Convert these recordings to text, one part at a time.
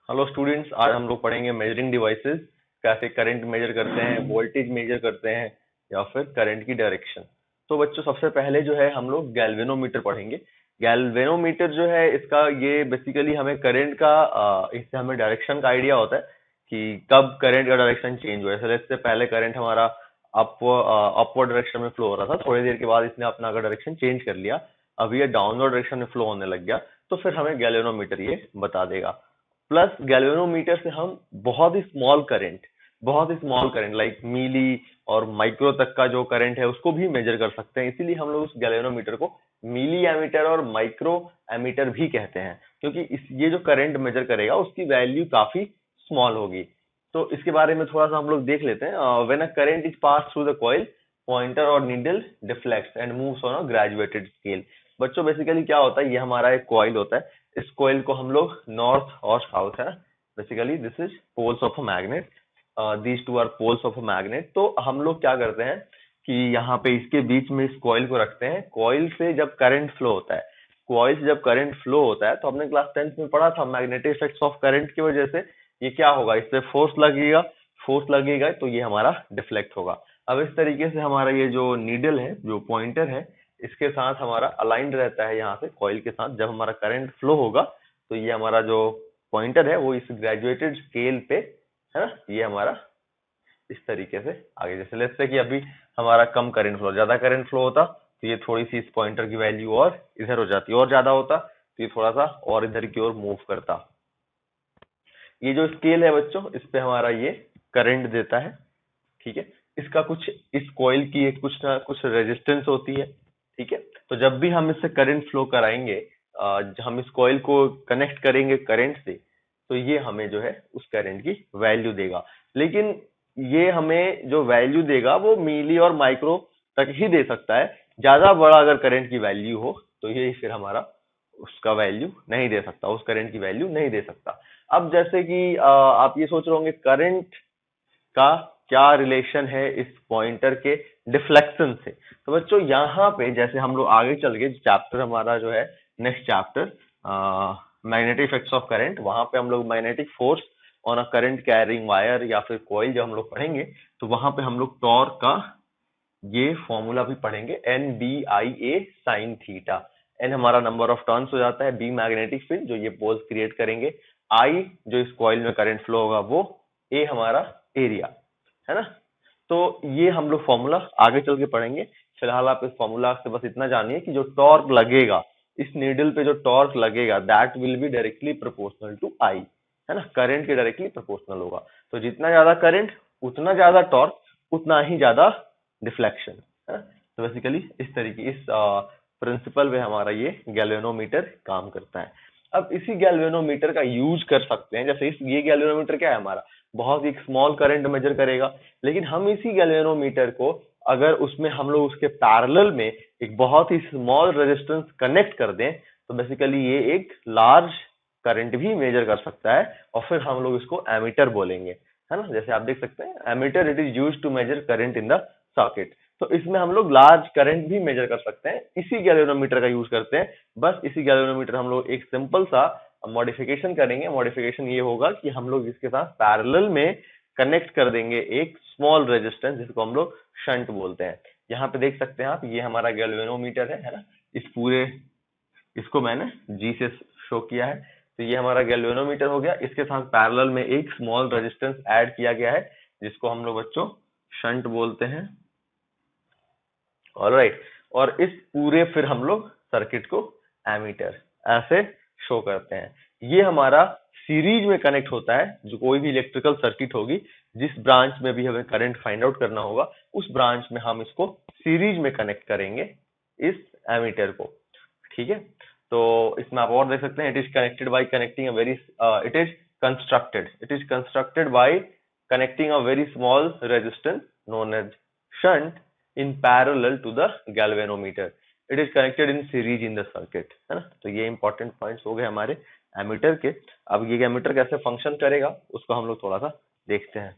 Hello students, आज हम लोग पढ़ेंगे मेजरिंग डिवाइसेस, कैसे करंट मेजर करते हैं, वोल्टेज मेजर करते हैं या फिर करंट की डायरेक्शन। तो बच्चों, सबसे पहले जो है हम लोग गैल्वेनोमीटर पढ़ेंगे। गैल्वेनोमीटर जो है इसका ये बेसिकली हमें करंट का इससे हमें डायरेक्शन का आइडिया होता है कि कब करंट का डायरेक्शन चेंज हुआ है। जैसे इससे पहले करंट हमारा अपवर्ड डायरेक्शन में फ्लो हो रहा था, थोड़ी देर के बाद इसने अपना डायरेक्शन चेंज कर लिया, अब ये डाउनवर्ड डायरेक्शन में फ्लो होने लग गया। तो फिर हमें गैल्वेनोमीटर ये बता देगा। प्लस गैल्वेनोमीटर से हम बहुत ही स्मॉल करंट लाइक मिली और माइक्रो तक का जो करंट है उसको भी मेजर कर सकते हैं। इसीलिए हम लोग उस गैल्वेनोमीटर को मिली एमीटर और माइक्रो एमीटर भी कहते हैं, क्योंकि ये जो करंट मेजर करेगा उसकी वैल्यू काफी स्मॉल होगी। तो इसके बारे में थोड़ा सा हम लोग देख लेते हैं। When a current is pass through the coil, pointer और needle deflects and moves on a graduated scale. बच्चों, बेसिकली क्या होता है, ये हमारा एक कॉइल होता है। इस कॉइल को हम लोग नॉर्थ और साउथ है, basically this is poles of a magnet, these two are poles of a magnet. तो हम लोग क्या करते हैं कि यहाँ पे इसके बीच में इस कॉइल को रखते हैं। कॉइल से जब करंट फ्लो होता है, कॉइल से जब करंट फ्लो होता है तो हमने क्लास 10th में पढ़ा था मैग्नेटिक इफेक्ट्स ऑफ करंट की वजह से ये क्या होगा, इस पे फोर्स लगेगा तो ये हमारा डिफ्लेक्ट होगा। अब इस तरीके से हमारा ये जो नीडल है, जो पॉइंटर है, इसके साथ हमारा अलाइंड रहता है यहाँ से कॉइल के साथ। जब हमारा करंट फ्लो होगा तो ये हमारा जो पॉइंटर है वो इस ग्रेजुएटेड स्केल पे, है ना, ये हमारा इस तरीके से आगे। जैसे लेट्स से कि अभी हमारा कम करंट फ्लो, ज्यादा करंट फ्लो होता तो ये थोड़ी सी इस पॉइंटर की वैल्यू और इधर हो जाती, और ज्यादा होता तो ये थोड़ा सा और इधर की ओर मूव करता। ये जो स्केल है बच्चों, इस पे हमारा ये करंट देता है। ठीक है, इसका कुछ, इस कॉइल की एक कुछ ना कुछ रेजिस्टेंस होती है। ठीक है, तो जब भी हम इससे करंट फ्लो कराएंगे, हम इस कॉइल को कनेक्ट करेंगे करंट से, तो ये हमें जो है उस करंट की वैल्यू देगा। लेकिन ये हमें जो वैल्यू देगा वो मिली और माइक्रो तक ही दे सकता है। ज्यादा बड़ा अगर करंट की वैल्यू हो तो ये फिर हमारा उसका वैल्यू नहीं दे सकता, उस करंट की वैल्यू नहीं दे सकता। अब जैसे कि आप ये सोच रहे होंगे करंट का क्या रिलेशन है इस पॉइंटर के डिफ्लेक्शन से। तो बच्चों, यहाँ पे जैसे हम लोग आगे चल गए, चैप्टर हमारा जो है next chapter magnetic effects of current, वहां पे हम लोग magnetic force on a current carrying wire या फिर कॉइल जब हम लोग पढ़ेंगे तो वहां पे हम लोग टॉर्क का ये फॉर्मूला भी पढ़ेंगे, N B I A sine theta. N हमारा नंबर ऑफ टर्न्स हो जाता है, बी मैग्नेटिक फील्ड जो ये पोल्स क्रिएट करेंगे, आई जो इस कॉइल में करंट फ्लो होगा वो, ए हमारा एरिया, है ना। तो ये हम लोग फॉर्मूला आगे चल के पढ़ेंगे। फिलहाल आप इस फॉर्मूला से बस इतना जानिए कि जो टॉर्क लगेगा इस नीडल पे, जो टॉर्क लगेगा that will be directly proportional to I, है ना, करंट के डायरेक्टली प्रोपोर्शनल होगा। तो जितना ज्यादा करंट उतना ज्यादा टॉर्क, उतना ही ज्यादा डिफ्लेक्शन, है ना। तो बेसिकली इस तरीके, इस प्रिंसिपल में हमारा ये गैल्वेनोमीटर काम करता है। अब इसी गैल्वेनोमीटर का यूज कर सकते हैं, जैसे इस ये गैल्वेनोमीटर क्या है हमारा, बहुत ही स्मॉल करंट मेजर करेगा। लेकिन हम इसी गैल्वेनोमीटर को अगर उसमें हम लोग उसके पैरेलल में एक बहुत ही स्मॉल रेजिस्टेंस कनेक्ट कर दें तो बेसिकली ये एक लार्ज करंट भी मेजर कर सकता है, और फिर हम लोग इसको एमीटर बोलेंगे, है ना। जैसे आप देख सकते हैं ammeter, it is used to measure current in the socket. तो इसमें हम लोग लार्ज करंट भी मेजर कर सकते हैं, इसी गैल्वेनोमीटर का यूज करते हैं। बस इसी गैल्वेनोमीटर हम लोग एक सिंपल सा मॉडिफिकेशन करेंगे। मॉडिफिकेशन ये होगा कि हम लोग इसके साथ पैरेलल में कनेक्ट कर देंगे एक स्मॉल रेजिस्टेंस, जिसको हम लोग शंट बोलते हैं। यहाँ पे देख सकते हैं आप, ये हमारा गैल्वेनोमीटर है ना। इस पूरे, इसको मैंने जी से शो किया है। तो ये हमारा गैल्वेनोमीटर हो गया, इसके साथ पैरेलल में एक स्मॉल रेजिस्टेंस ऐड किया गया है जिसको हम लोग बच्चों शंट बोलते हैं। ऑलराइट, और इस पूरे फिर हम लोग सर्किट को एमीटर ऐसे शो करते हैं। ये हमारा सीरीज में कनेक्ट होता है, जो कोई भी इलेक्ट्रिकल सर्किट होगी, जिस ब्रांच में भी हमें करंट फाइंड आउट करना होगा उस ब्रांच में हम इसको सीरीज में कनेक्ट करेंगे, इस एमीटर को। ठीक है, तो इसमें आप और देख सकते हैं, it is connected by connecting a very, it is constructed by connecting a very small resistance known as shunt in parallel to the galvanometer. It is connected in series in the circuit, है ना। तो ये important points हो गए हमारे ammeter के। अब ये एमीटर कैसे फंक्शन करेगा उसको हम लोग थोड़ा सा देखते हैं।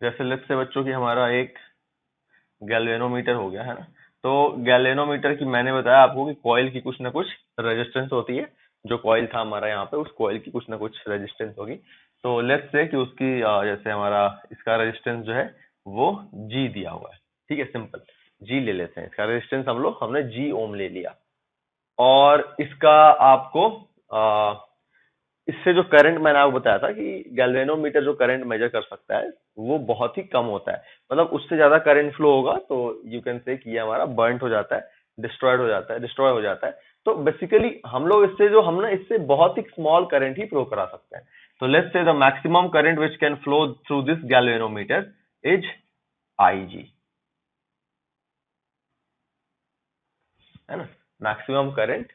जैसे लेट्स से बच्चों की हमारा एक गैल्वेनोमीटर हो गया है ना। तो गैल्वेनोमीटर की मैंने बताया आपको कि कॉइल की कुछ ना कुछ रेजिस्टेंस होती है। जो कॉइल था हमारा यहाँ पे, उस कॉइल की कुछ ना कुछ रेजिस्टेंस होगी। तो लेट्स से कि उसकी जैसे हमारा इसका रेजिस्टेंस जो है वो जी दिया हुआ है। ठीक है, सिंपल जी ले लेते हैं। इसका रेजिस्टेंस हमने जी ओम ले लिया। और इसका आपको इससे जो करंट मैंने आपको बताया था कि गैल्वेनोमीटर जो करंट मेजर कर सकता है वो बहुत ही कम होता है। मतलब उससे ज्यादा करंट फ्लो होगा तो यू कैन से कि ये हमारा बर्न्ट हो जाता है, डिस्ट्रॉयड हो जाता है, डिस्ट्रॉय हो जाता है। तो बेसिकली हम ना इससे बहुत ही स्मॉल करंट ही फ्लो करा सकते हैं। तो let's say the maximum current which can flow through this galvanometer is IG, है ना। Maximum current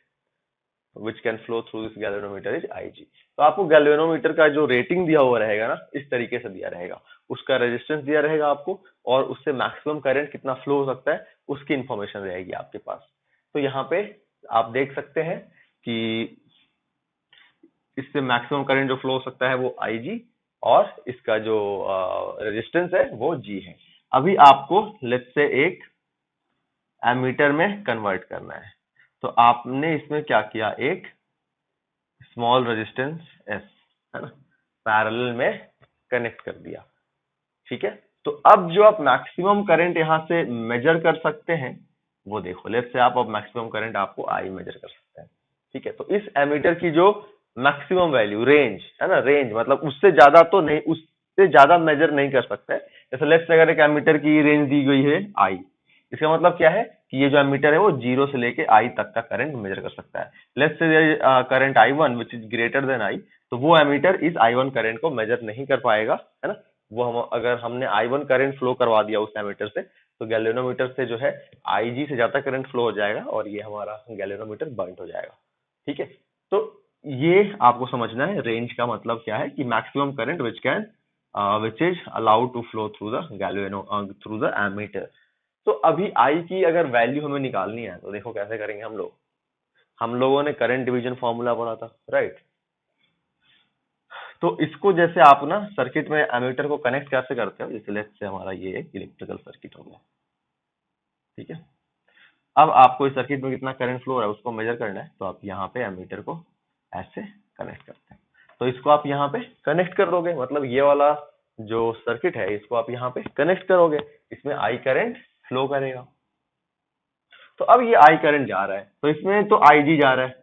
which can flow through this galvanometer is IG। तो आपको गैल्वेनोमीटर का जो रेटिंग दिया हुआ रहेगा ना, इस तरीके से दिया रहेगा। उसका रेजिस्टेंस दिया रहेगा आपको, और उससे मैक्सिमम करंट कितना फ्लो हो सकता है उसकी इंफॉर्मेशन रहेगी आपके पास। तो यहाँ पे आप देख सकते हैं कि इससे मैक्सिमम करंट जो फ्लो हो सकता है वो IG, और इसका जो रेजिस्टेंस है वो G है। अभी आपको लेट्स से एक एमीटर में कन्वर्ट करना है। तो आपने इसमें क्या किया, एक स्मॉल रेजिस्टेंस एस, है ना, पैरेलल में कनेक्ट कर दिया। ठीक है, तो अब जो आप मैक्सिमम करंट यहां से मेजर कर सकते हैं वो देखो। लेट्स से आप अब मैक्सिमम करंट आपको आई मेजर कर सकते हैं। ठीक है, तो इस एमीटर की जो मैक्सिमम वैल्यू, रेंज है ना, रेंज मतलब उससे ज्यादा तो नहीं, उससे ज्यादा मेजर नहीं कर सकते हैं। जैसे लेट्स से अगर एक एमीटर की रेंज दी गई है आई, इसका मतलब क्या है कि ये जो एमीटर है वो 0 से लेके आई तक का करंट मेजर कर सकता है। Let's say current I1 which is greater than I, तो वो एमीटर इस I1 करंट को मेजर नहीं कर पाएगा, है ना। वो अगर हमने I1 करंट फ्लो करवा दिया उस एमीटर से, तो गैल्वेनोमीटर से जो है IG से ज्यादा करंट फ्लो हो जाएगा और ये हमारा गैल्वेनोमीटर बर्न्ट हो जाएगा। ठीक है, तो ये आपको समझना है रेंज का मतलब क्या है, कि maximum current which is allowed to flow through the through the ammeter. तो अभी आई की अगर वैल्यू हमें निकालनी है तो देखो कैसे करेंगे हम लोग। हम लोगों ने करंट डिवीजन फॉर्मूला पढ़ा था, राइट। तो इसको जैसे आप ना सर्किट में एमीटर को कनेक्ट कैसे करते हो, जैसे लेट्स से हमारा ये एक इलेक्ट्रिकल सर्किट हो गया। ठीक है, अब आपको इस सर्किट में कितना करंट फ्लो हो रहा है उसको मेजर करना है। तो आप यहाँ पे एमीटर को ऐसे कनेक्ट करते हैं। तो इसको आप यहाँ पे कनेक्ट कर दोगे, मतलब ये वाला जो सर्किट है इसको आप यहाँ पे कनेक्ट करोगे, इसमें आई करंट फ्लो करेगा। तो अब ये आई करंट जा रहा है तो इसमें तो आई जी जा रहा है,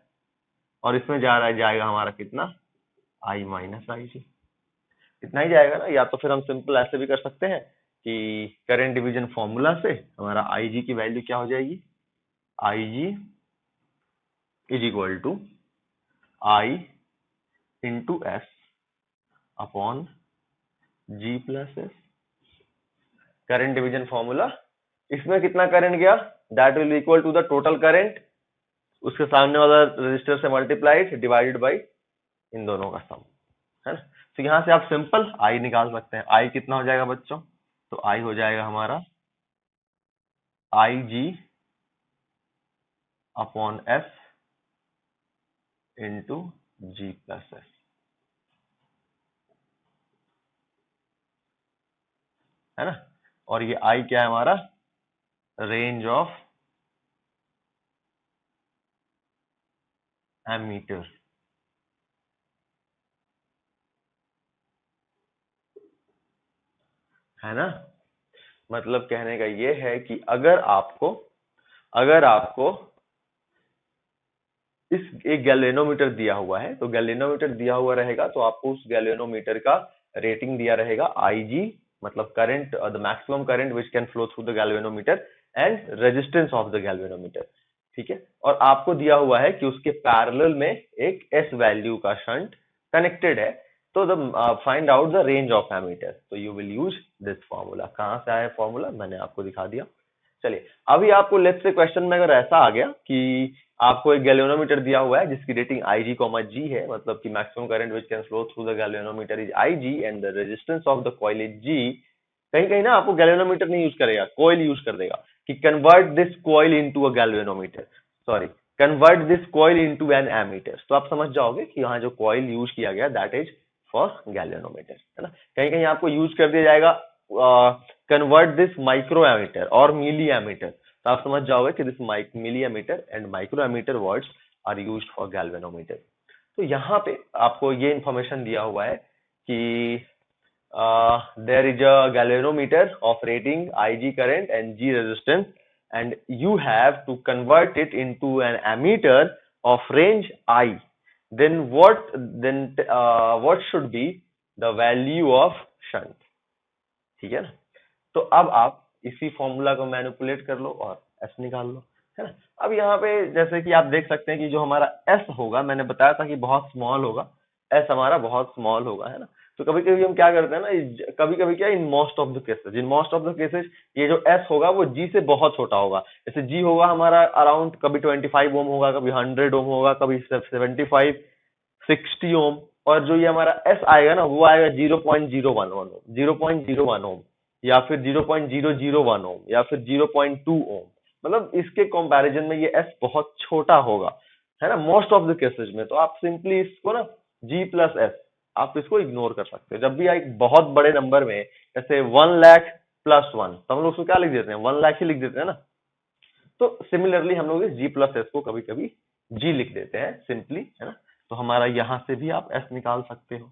और इसमें जा रहा है, जाएगा हमारा कितना, आई माइनस आई जी, इतना ही जाएगा ना। या तो फिर हम सिंपल ऐसे भी कर सकते हैं कि करंट डिवीजन फॉर्मूला से हमारा आई जी की वैल्यू क्या हो जाएगी, I G is equal to I into S upon G plus S. Current division formula, इसमें कितना करंट गया, that will equal to the total current, उसके सामने वाला रजिस्टर से मल्टीप्लाइड डिवाइडेड बाई इन दोनों का सम, है ना। तो यहां से आप सिंपल आई निकाल सकते हैं। आई कितना हो जाएगा बच्चों, तो आई हो जाएगा हमारा आई G upon S into G plus S, है ना। और ये आई क्या है हमारा, रेंज ऑफ एमीटर, है ना। मतलब कहने का ये है कि अगर आपको इस एक गैल्वेनोमीटर दिया हुआ है, तो गैल्वेनोमीटर दिया हुआ रहेगा तो आपको उस गैल्वेनोमीटर का रेटिंग दिया रहेगा IG, मतलब current, the maximum current which can flow through the galvanometer, and resistance of the galvanometer. ठीक है, और आपको दिया हुआ है कि उसके पैरेलल में एक S वैल्यू का शंट कनेक्टेड है। तो the find out the range of ammeter, तो you will use this formula. कहाँ से आया फॉर्मूला, मैंने आपको दिखा दिया। चलिए, अभी आपको लेट्स से क्वेश्चन में अगर ऐसा आ गया कि आपको एक गैल्वेनोमीटर दिया हुआ है जिसकी रेटिंग IG, G है, मतलब कि maximum current which can flow through the galvanometer is IG and the resistance of the coil is G। कहीं कहीं ना आपको गैल्वेनोमीटर नहीं यूज करेगा, कॉइल यूज कर देगा कि convert this coil into a galvanometer, sorry, convert this coil into an ammeter. तो आप समझ जाओगे कि यहाँ जो कॉइल यूज किया गया दैट इज फॉर गैल्वेनोमीटर, है ना। कहीं कहीं आपको यूज कर दिया जाएगा कन्वर्ट दिस माइक्रो एमीटर और मिली एमीटर, तो आप समझ जाओगे कि this milli ammeter and micro ammeter words are used for galvanometer. तो यहाँ पे आपको ये इंफॉर्मेशन दिया हुआ है कि there is a galvanometer of rating IG current and G resistance, and you have to convert it into an ammeter of range I. Then what should be the value of shunt? ठीक है ना। तो अब आप इसी formula को manipulate कर लो और एस निकाल लो, है ना। अब यहाँ पे जैसे कि आप देख सकते हैं कि जो हमारा एस होगा, मैंने बताया था कि बहुत स्मॉल होगा, एस हमारा बहुत स्मॉल होगा, है ना। तो कभी कभी हम क्या करते हैं ना, कभी कभी क्या, in most of the cases ये जो एस होगा वो जी से बहुत छोटा होगा। जैसे जी होगा हमारा अराउंड कभी 25 ओम होगा, कभी 100 ओम होगा, कभी 75 60 ओम, और जो ये हमारा एस आएगा ना वो आएगा 0.01 ओम, 0.01 ओम, या फिर 0.001 ओम, या फिर 0.2 ओम। मतलब इसके कंपैरिजन में ये एस बहुत छोटा होगा, है ना, मोस्ट ऑफ द केसेस में। तो आप सिंपली इसको ना जी प्लस एस, आप इसको इग्नोर कर सकते हो। जब भी एक बहुत बड़े नंबर में जैसे 1 लाख प्लस 1, तो हम लोग उसको क्या लिख देते हैं, 1 लाख ही लिख देते हैं ना। तो सिमिलरली हम लोग इस जी प्लस एस को कभी कभी जी लिख देते हैं सिंपली, है ना। तो हमारा यहां से भी आप एस निकाल सकते हो,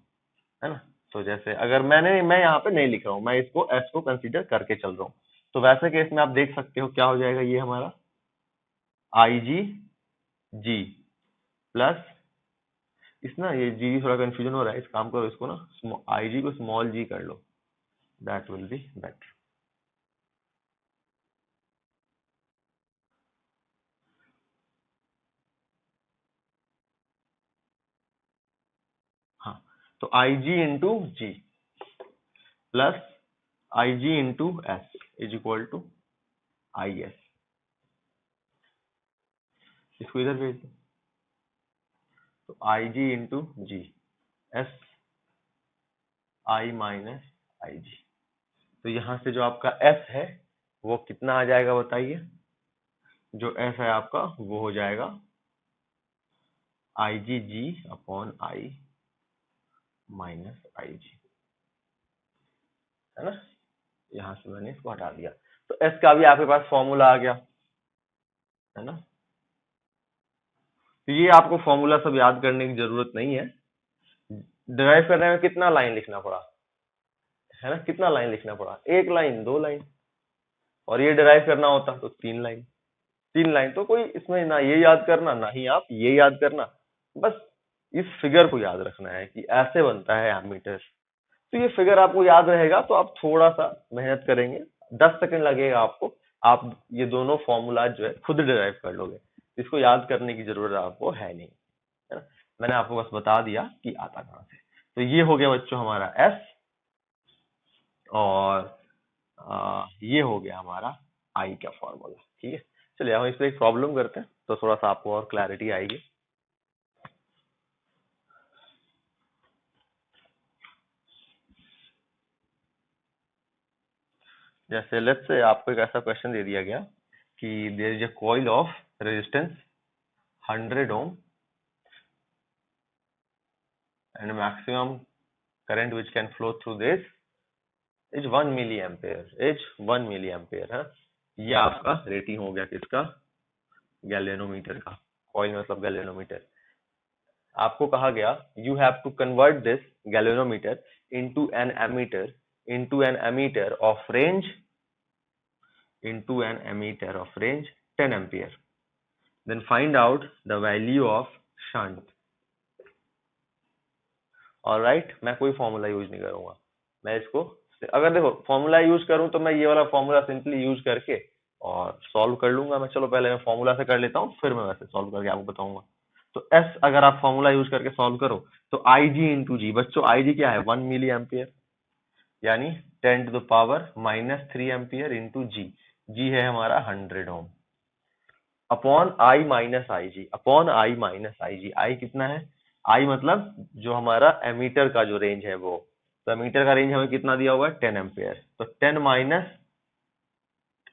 है ना। तो जैसे अगर मैं यहाँ पे नहीं लिख रहा हूँ, मैं इसको एस को कंसीडर करके चल रहा हूँ, तो वैसे केस में आप देख सकते हो क्या हो जाएगा, ये हमारा आई जी जी प्लस, इस ना ये जी थोड़ा कंफ्यूजन हो रहा है, इस काम करो, इसको ना आई जी को स्मॉल जी कर लो, दैट विल बी बेटर। हाँ, तो I G into G plus I G into S is equal to I S. इसको इधर भेज दो, तो I G into G, S I minus I G. तो यहां से जो आपका एस है वो कितना आ जाएगा बताइए, जो एस है आपका वो हो जाएगा आई जी जी अपॉन आई माइनस आई जी, है ना। यहां से मैंने इसको हटा दिया, तो एस का भी आपके पास फॉर्मूला आ गया, है ना। तो ये आपको फॉर्मूला सब याद करने की जरूरत नहीं है, डिराइव करने में कितना लाइन लिखना पड़ा, है ना, कितना लाइन लिखना पड़ा, 1 लाइन 2 लाइन, और ये डिराइव करना होता तो 3 लाइन, 3 लाइन। तो कोई इसमें ना ये याद करना, ना ही आप ये याद करना, बस इस फिगर को याद रखना है कि ऐसे बनता है एमीटर। तो ये फिगर आपको याद रहेगा, तो आप थोड़ा सा मेहनत करेंगे, 10 सेकंड लगेगा आपको, आप ये दोनों फॉर्मूला जो है खुद डिराइव कर लोगे। इसको याद करने की जरूरत आपको है नहीं, है ना। मैंने आपको बस बता दिया कि आता कहाँ से। तो ये हो गया बच्चों हमारा एस, और ये हो गया हमारा आई का फॉर्मूला, ठीक है। चलिए हम इस पे एक प्रॉब्लम करते हैं, तो थोड़ा सा आपको और क्लैरिटी आएगी। जैसे लेट्स से आपको एक ऐसा क्वेश्चन दे दिया गया कि there is a coil of resistance 100 ohm and maximum current which can flow through this is 1 milli ampere, है। ये आपका रेटिंग हो गया किसका, गैल्वेनोमीटर का। कॉइल मतलब गैल्वेनोमीटर। आपको कहा गया you have to convert this galvanometer into an ammeter of range 10 ampere, then find out the value of shunt। Alright, मैं कोई फॉर्मूला यूज नहीं करूंगा, मैं इसको, अगर देखो फॉर्मूला यूज करूं तो मैं ये वाला फॉर्मूला सिंपली यूज करके और सॉल्व कर लूंगा मैं। चलो पहले मैं फॉर्मूला से कर लेता हूँ, फिर मैं वैसे सॉल्व करके आपको बताऊंगा। तो एस अगर आप फॉर्मूला यूज करके सॉल्व करो तो आई जी इंटू जी, बच्चों आई जी क्या है, 1 मिली एम्पियर, यानी 10 to the power -3 ampere into G, G है हमारा 100 ohm, upon I minus I G, upon I minus I G. I कितना है, आई मतलब जो हमारा एमीटर का जो रेंज है वो, तो एमीटर का रेंज हमें कितना दिया हुआ है, 10 एम्पियर, तो 10 माइनस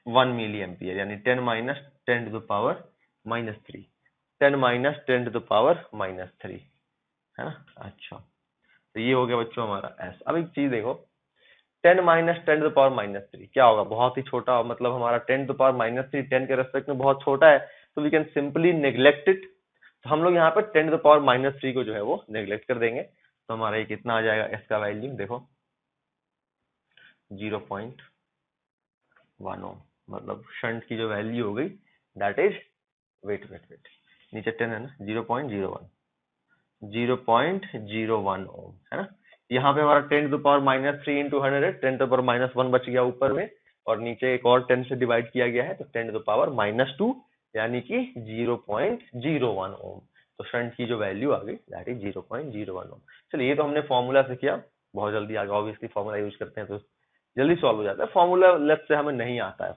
1 मिली एम्पियर, यानी 10 minus 10 to the power -3, 10 minus 10 to the power -3, है ना। अच्छा, तो ये हो गया बच्चों हमारा एस। अब एक चीज देखो, 10 minus 10 to the power minus 3 क्या होगा, बहुत ही छोटा, मतलब हमारा 10 टू द पावर माइनस 3 10 के रेस्पेक्ट में बहुत छोटा है, तो we can simply neglect it. तो हम लोग यहाँ पर 10 टू द पावर माइनस 3 को जो है वो नेग्लेक्ट कर देंगे, तो हमारा ये कितना आ जाएगा, एस का वैल्यू देखो 0.1 ओम, मतलब शंट की जो वैल्यू हो गई दैट इज, वेट नीचे 10 है ना, 0.01 ओम है ना। यहाँ पे हमारा 10 to the power minus 3 into 100, 10 to the power minus 1 बच गया ऊपर में, और नीचे एक और 10 से डिवाइड किया गया है, तो 10 टू द पावर माइनस 2 यानी कि 0.01 ओम। तो शंट की जो वैल्यू आ गई दैट इज 0.01 ओम। चलिए ये तो हमने फॉर्मूला से किया, बहुत जल्दी आगे ऑब्वियसली फॉर्मूला यूज करते हैं तो जल्दी सॉल्व हो जाता है। फॉर्मूला लेफ्ट से हमें नहीं आता है,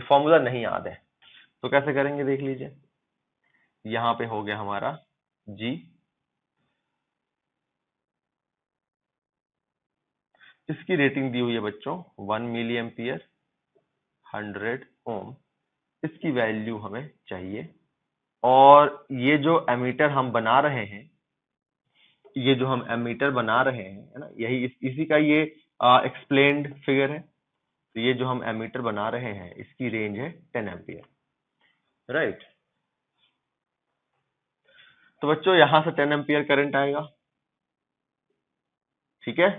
फॉर्मूला नहीं याद है, तो कैसे करेंगे देख लीजिए। यहाँ पे हो गया हमारा जी, इसकी रेटिंग दी हुई है बच्चों 1 मिली एम्पियर 100 ओम, इसकी वैल्यू हमें चाहिए। और ये जो एमीटर हम बना रहे हैं, ये जो हम एमीटर बना रहे हैं है ना, यही इसी का ये एक्सप्लेन्ड फिगर है। तो ये जो हम एमीटर बना रहे हैं इसकी रेंज है 10 एम्पियर, राइट। तो बच्चों यहां से 10 एम्पियर करंट आएगा, ठीक है,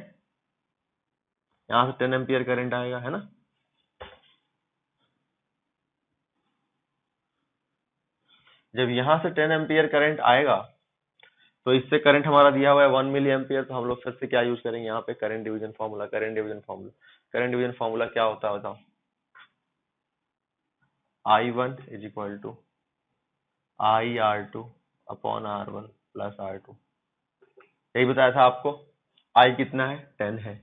यहां से 10 एम्पियर करंट आएगा है ना। जब यहां से 10 एम्पियर करंट आएगा तो इससे करंट हमारा दिया हुआ है 1 मिली एम्पियर, तो हम लोग फिर से क्या यूज करेंगे यहाँ पे, current division formula. Current division formula क्या होता है बताओ, I1 is equal to IR2 upon R1 plus R2, यही बताया था आपको। I कितना है 10 है,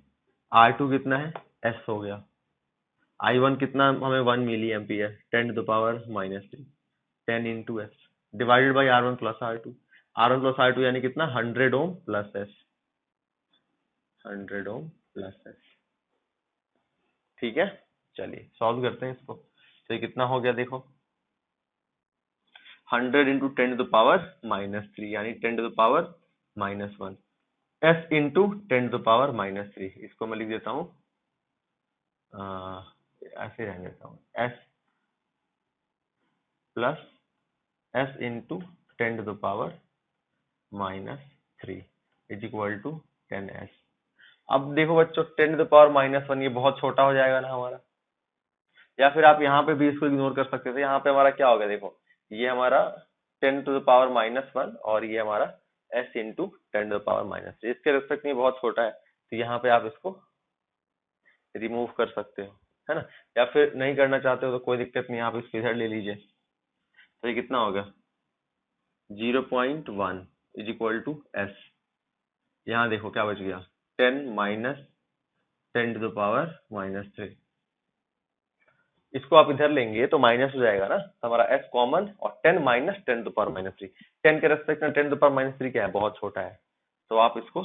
R2 कितना है S हो गया, I1 कितना हमें 1 milli ampere 10 to the power minus 3, 10 into S divided by R1 plus R2, R1 plus R2 यानी कितना 100 ohm plus S, 100 ohm plus S, ठीक है। चलिए सॉल्व करते हैं इसको, तो ये कितना हो गया देखो, 100 into 10 to the power minus 3 यानी 10 to the power minus 1, S into 10 to the power minus 3, इसको मैं लिख देता हूँ ऐसे रहने देता हूँ, S plus S into 10 to the power minus 3 is equal to 10s। अब देखो बच्चों 10 टू द पावर माइनस 1 ये बहुत छोटा हो जाएगा ना हमारा, या फिर आप यहाँ पे भी इसको इग्नोर कर सकते थे। यहाँ पे हमारा क्या होगा देखो, ये हमारा 10 टू द पावर माइनस 1 और ये हमारा s into 10 to the power minus 3, इसके रेस्पेक्ट में बहुत छोटा है, तो यहाँ पे आप इसको रिमूव कर सकते हो है ना, या फिर नहीं करना चाहते हो तो कोई दिक्कत नहीं, आप इसको इधर ले लीजिए। तो ये कितना होगा 0.1 इज इक्वल टू एस, यहाँ देखो क्या बच गया 10 minus 10 to the power minus 3, इसको आप इधर लेंगे तो माइनस हो जाएगा ना, तो हमारा s कॉमन, और 10 माइनस 10 टू पावर माइनस 3, 10 के रेस्पेक्ट में 10 टू पावर माइनस 3 क्या है, बहुत छोटा है, तो आप इसको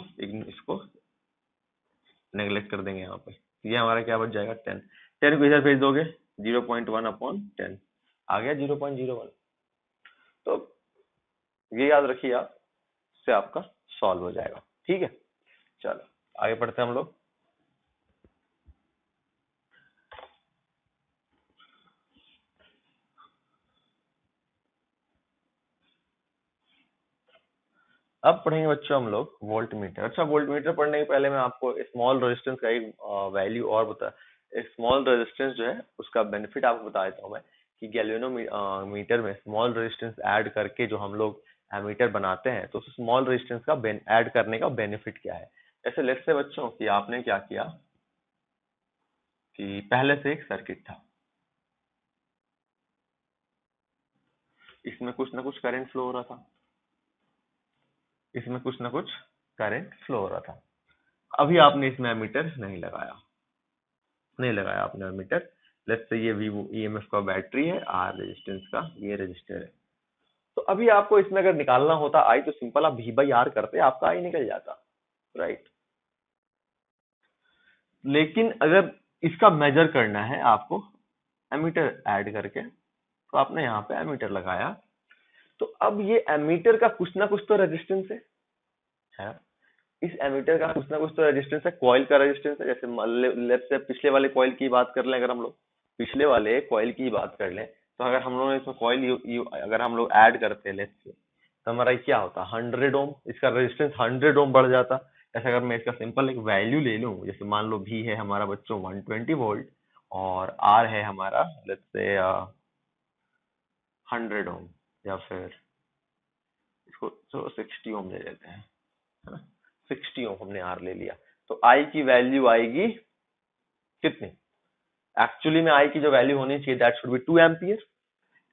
नेग्लेक्ट कर देंगे यहाँ पे, ये हमारा क्या बच जाएगा 10, 10 को इधर भेज दोगे 0.1 अपॉन 10 आ गया 0.01। तो ये याद रखिए आप, इससे आपका सॉल्व हो जाएगा, ठीक है। चलो आगे बढ़ते हैं हम लोग। अब पढ़ेंगे बच्चों हम लोग वोल्ट मीटर। अच्छा, वोल्ट मीटर पढ़ने के पहले मैं आपको स्मॉल रेजिस्टेंस का एक वैल्यू और बता, एक स्मॉल रेजिस्टेंस जो है उसका बेनिफिट आपको बता देता हूँ मैं, कि गैल्वेनोमीटर में स्मॉल रेजिस्टेंस ऐड करके जो हम लोग एमीटर बनाते हैं, तो स्मॉल रेजिस्टेंस का ऐड करने का बेनिफिट क्या है। ऐसे लेट्स से बच्चों कि आपने क्या किया कि पहले से एक सर्किट था, इसमें कुछ ना कुछ करंट फ्लो हो रहा था, इसमें कुछ ना कुछ करंट फ्लो हो रहा था। अभी आपने इसमें एमीटर नहीं लगाया आपने एमीटर, लेट्स से ये वी ईएमएफ का बैटरी है, आर रेजिस्टेंस का ये रजिस्टर है। तो अभी आपको इसमें अगर निकालना होता आई, तो सिंपल आप वी बाई आर करते, आपका आई निकल जाता, राइट। लेकिन अगर इसका मेजर करना है आपको एमीटर ऐड करके, तो आपने यहाँ पे एमीटर लगाया, तो अब ये एमीटर का कुछ ना कुछ तो रेजिस्टेंस है, इस एमीटर का कुछ ना कुछ तो रेजिस्टेंस है, कॉइल का रेजिस्टेंस है। जैसे लेट्स से पिछले वाले कॉइल की बात कर लें, अगर हम लोग पिछले वाले कॉइल की बात कर लें, तो अगर हम लोगों ने इसमें कॉइल अगर हम लोग ऐड करते हैं लेट्स से, तो हमारा ये क्या होता, 100 ओम, इसका रेजिस्टेंस 100 ओम बढ़ जाता। ऐसे अगर मैं इसका सिंपल एक वैल्यू ले लूं, जैसे मान लो V है हमारा बच्चों 120 वोल्ट और R है हमारा लेट्स से 100 ओम, या फिर इसको तो 60 ओम ले लेते हैं, है ना। 60 ओम हमने R ले लिया, तो I की वैल्यू आएगी कितनी, एक्चुअली में I की जो वैल्यू होनी चाहिए that should be 2 ampere,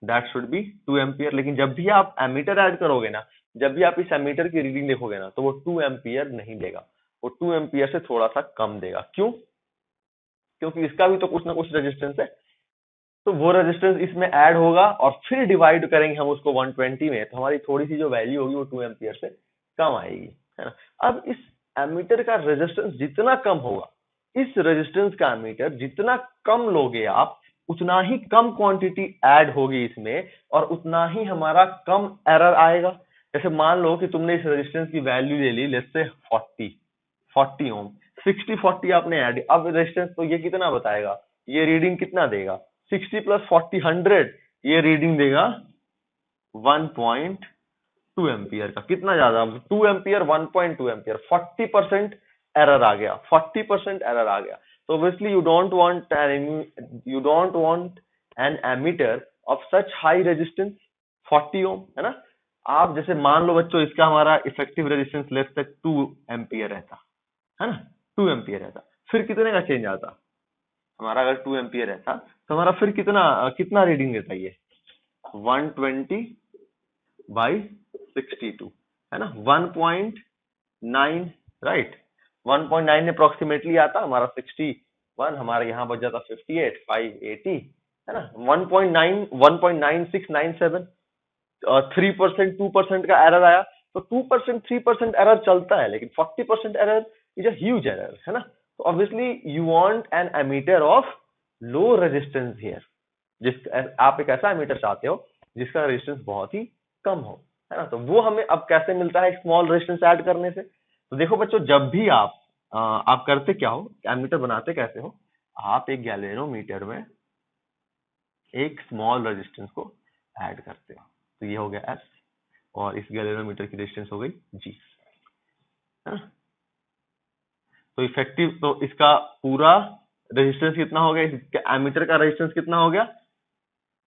that should be 2 ampere. लेकिन जब भी आप एमीटर ऐड करोगे ना, जब भी आप इस एमीटर की रीडिंग देखोगे ना, तो वो 2 एम्पियर नहीं देगा, वो 2 एम्पियर से थोड़ा सा कम देगा। क्यों? क्योंकि इसका भी तो कुछ ना कुछ रेजिस्टेंस है, तो वो रेजिस्टेंस इसमें ऐड होगा और फिर डिवाइड करेंगे हम उसको 120 में, तो हमारी थोड़ी सी जो वैल्यू होगी वो 2 एम्पियर से कम आएगी, है ना। अब इस एमीटर का रेजिस्टेंस जितना कम होगा, इस रेजिस्टेंस का एमीटर जितना कम लोगे आप, उतना ही कम क्वांटिटी ऐड होगी इसमें और उतना ही हमारा कम एरर आएगा। जैसे मान लो कि तुमने इस रेजिस्टेंस की वैल्यू ले ली लेट्स से 40 ओम, 60-40 आपने ऐड, अब रेजिस्टेंस तो ये कितना बताएगा, ये रीडिंग कितना देगा, 60 प्लस 40 100, ये रीडिंग देगा 1.2 एम्पियर का। कितना ज्यादा, 2 एम्पियर, 1.2 एम्पियर, 40% एरर आ गया, 40% एरर आ गया। तो obviously you don't want an ammeter of such high resistance 40 ohm, है ना। आप जैसे मान लो बच्चों इसका हमारा effective resistance let's say 2 ampere रहता, है ना, 2 एम्पियर रहता, फिर कितने का चेंज आता हमारा, अगर 2 एम्पियर रहता तो हमारा फिर कितना कितना रीडिंग देता ये 120 बाई 62, है ना, 1.9, राइट, 1.9 अप्रोक्सीमेटली आता हमारा 61, हमारा यहाँ बच जाता 58, 580, है ना, 1.9 1.9697, 3% 2% का एरर आया, तो 2% 3% एरर चलता है, लेकिन 40% error is a huge error, है ना। तो obviously you want an ammeter of low resistance here, आप एक ऐसा एमीटर चाहते हो जिसका रेजिस्टेंस बहुत ही कम हो, है ना। तो वो हमें अब कैसे मिलता है स्मॉल रेजिस्टेंस ऐड करने से। तो देखो बच्चों, जब भी आप करते क्या हो, एमीटर बनाते कैसे हो, आप एक गैल्वेनोमीटर में एक स्मॉल रेजिस्टेंस को ऐड करते हो, तो ये हो गया S और इस गैल्वेनोमीटर की रेजिस्टेंस हो गई G, है ना। तो इफेक्टिव, तो इसका पूरा रेजिस्टेंस कितना हो गया, इसका एमीटर का रेजिस्टेंस कितना हो गया,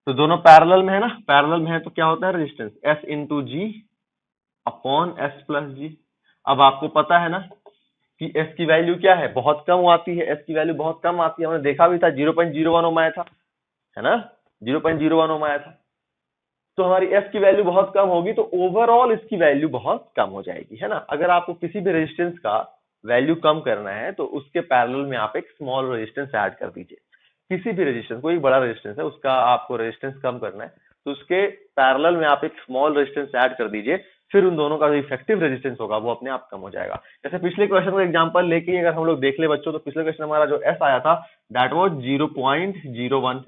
तो दोनों पैरेलल में है ना, पैरेलल में है तो क्या होता है रेजिस्टेंस S इंटू जी अपॉन S प्लस जी। अब आपको पता है ना कि S की वैल्यू क्या है, बहुत कम आती है, S की वैल्यू बहुत कम आती है, हमने देखा भी था 0.01 ओम आया था, है ना, 0.01 ओम आया था। तो हमारी S की वैल्यू बहुत कम होगी तो ओवरऑल इसकी वैल्यू बहुत कम हो जाएगी, है ना। अगर आपको किसी भी रेजिस्टेंस का वैल्यू कम करना है तो उसके पैरेलल में आप एक स्मॉल रेजिस्टेंस ऐड कर दीजिए। किसी भी रेजिस्टेंस, कोई बड़ा रेजिस्टेंस है उसका आपको रेजिस्टेंस कम करना है तो उसके पैरेलल में आप एक स्मॉल रेजिस्टेंस ऐड कर दीजिए, फिर उन दोनों का जो इफेक्टिव रेजिस्टेंस होगा वो अपने आप कम हो जाएगा। जैसे पिछले क्वेश्चन का एग्जांपल लेके अगर हम लोग देख ले बच्चों, तो पिछले क्वेश्चन हमारा जो S आया था दैट वाज 0.01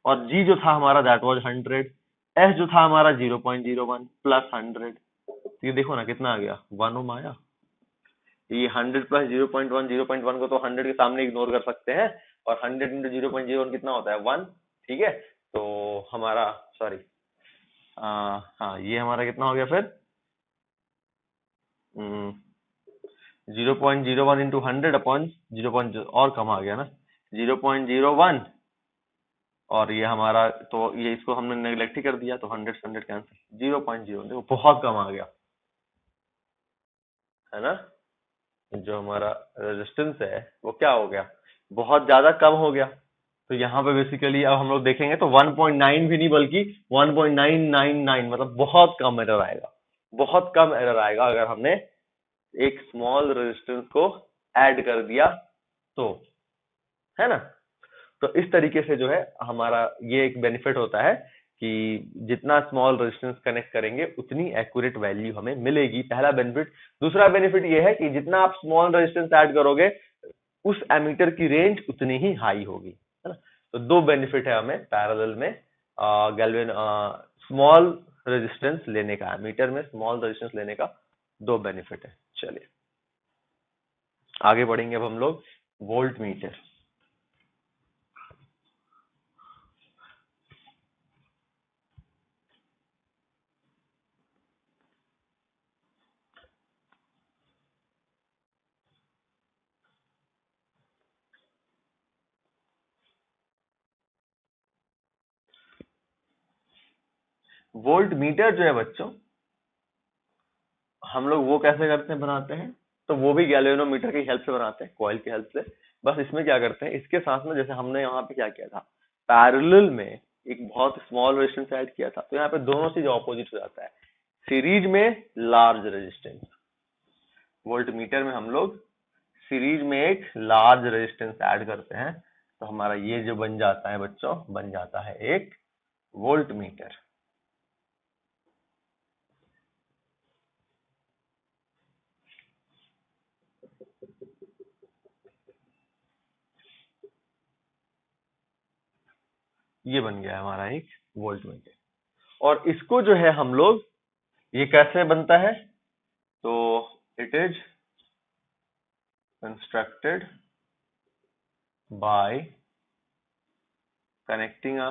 और G जो था हमारा दैट वाज 100, S जो था हमारा 0.01 प्लस 100, तो ये देखो ना कितना आ गया, 1 ओम आया। ये 100 प्लस 0.1 को तो 100 के सामने इग्नोर कर सकते हैं, और 100 इंटू 0.01 कितना होता है 1, ठीक है। तो हमारा सॉरी हाँ, ये हमारा कितना हो गया फिर 0.01 इंटू 100 अपॉन 0. और कम आ गया ना 0.01, और ये हमारा तो ये इसको हमने नेग्लेक्ट ही कर दिया, तो 100 से 100 कैंसिल, 0.0, देखो बहुत कम आ गया, है ना। जो हमारा रेजिस्टेंस है वो क्या हो गया, बहुत ज्यादा कम हो गया। तो यहाँ पे बेसिकली अब हम लोग देखेंगे तो 1.9 भी नहीं बल्कि 1.999, मतलब बहुत कम एरर आएगा, बहुत कम एरर आएगा अगर हमने एक स्मॉल रेजिस्टेंस को ऐड कर दिया तो, है ना। तो इस तरीके से जो है हमारा ये एक बेनिफिट होता है कि जितना स्मॉल रेजिस्टेंस कनेक्ट करेंगे उतनी एक्यूरेट वैल्यू हमें मिलेगी, पहला बेनिफिट। दूसरा बेनिफिट ये है कि जितना आप स्मॉल रेजिस्टेंस ऐड करोगे उस एमीटर की रेंज उतनी ही हाई होगी, है ना। तो दो बेनिफिट है हमें पैरेलल में गैल्वेन स्मॉल रेजिस्टेंस लेने का, एमीटर में स्मॉल रेजिस्टेंस लेने का दो बेनिफिट है। चलिए आगे बढ़ेंगे अब हम लोग वोल्ट मीटर। वोल्ट मीटर जो है बच्चों, हम लोग वो कैसे करते हैं, बनाते हैं, तो वो भी गैल्वेनोमीटर की हेल्प से बनाते हैं, कॉइल की हेल्प से। बस इसमें क्या करते हैं, इसके साथ में जैसे हमने यहाँ पे क्या किया था, पैरेलल में एक बहुत स्मॉल रेजिस्टेंस ऐड किया था, तो यहाँ पे दोनों चीज ऑपोजिट हो जाता है। सीरीज में लार्ज रेजिस्टेंस, वोल्ट मीटर में हम लोग सीरीज में एक लार्ज रेजिस्टेंस ऐड करते हैं, तो हमारा ये जो बन जाता है बच्चों, बन जाता है एक वोल्ट मीटर। ये बन गया हमारा एक वोल्ट मीटर। और इसको जो है हम लोग, ये कैसे बनता है, तो it is constructed by connecting a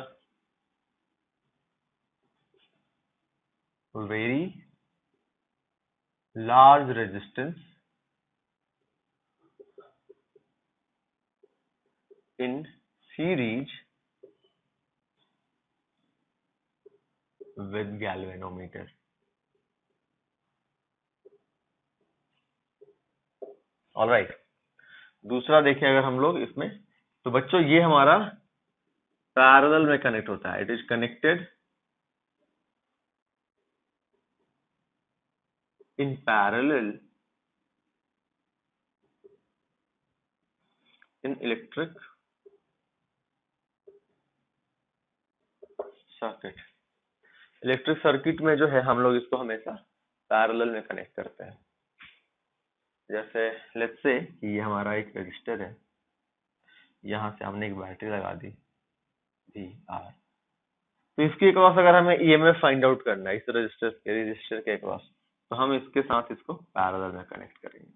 very large resistance in series with galvanometer। Alright, दूसरा देखें अगर हम लोग इसमें, तो बच्चों ये हमारा पैरेलल में कनेक्ट होता है, it is connected in parallel in electric circuit. Electric circuit में जो है हम लोग इसको हमेशा पैरेलल में कनेक्ट करते हैं। जैसे लेट्स से कि ये हमारा एक रजिस्टर है, यहाँ से हमने एक बैटरी लगा दी वी आर, तो इसके अक्रॉस अगर हमें ईएमएफ फाइंड आउट करना है इस रजिस्टर के अक्रॉस, तो हम इसके साथ इसको पैरेलल में कनेक्ट करेंगे।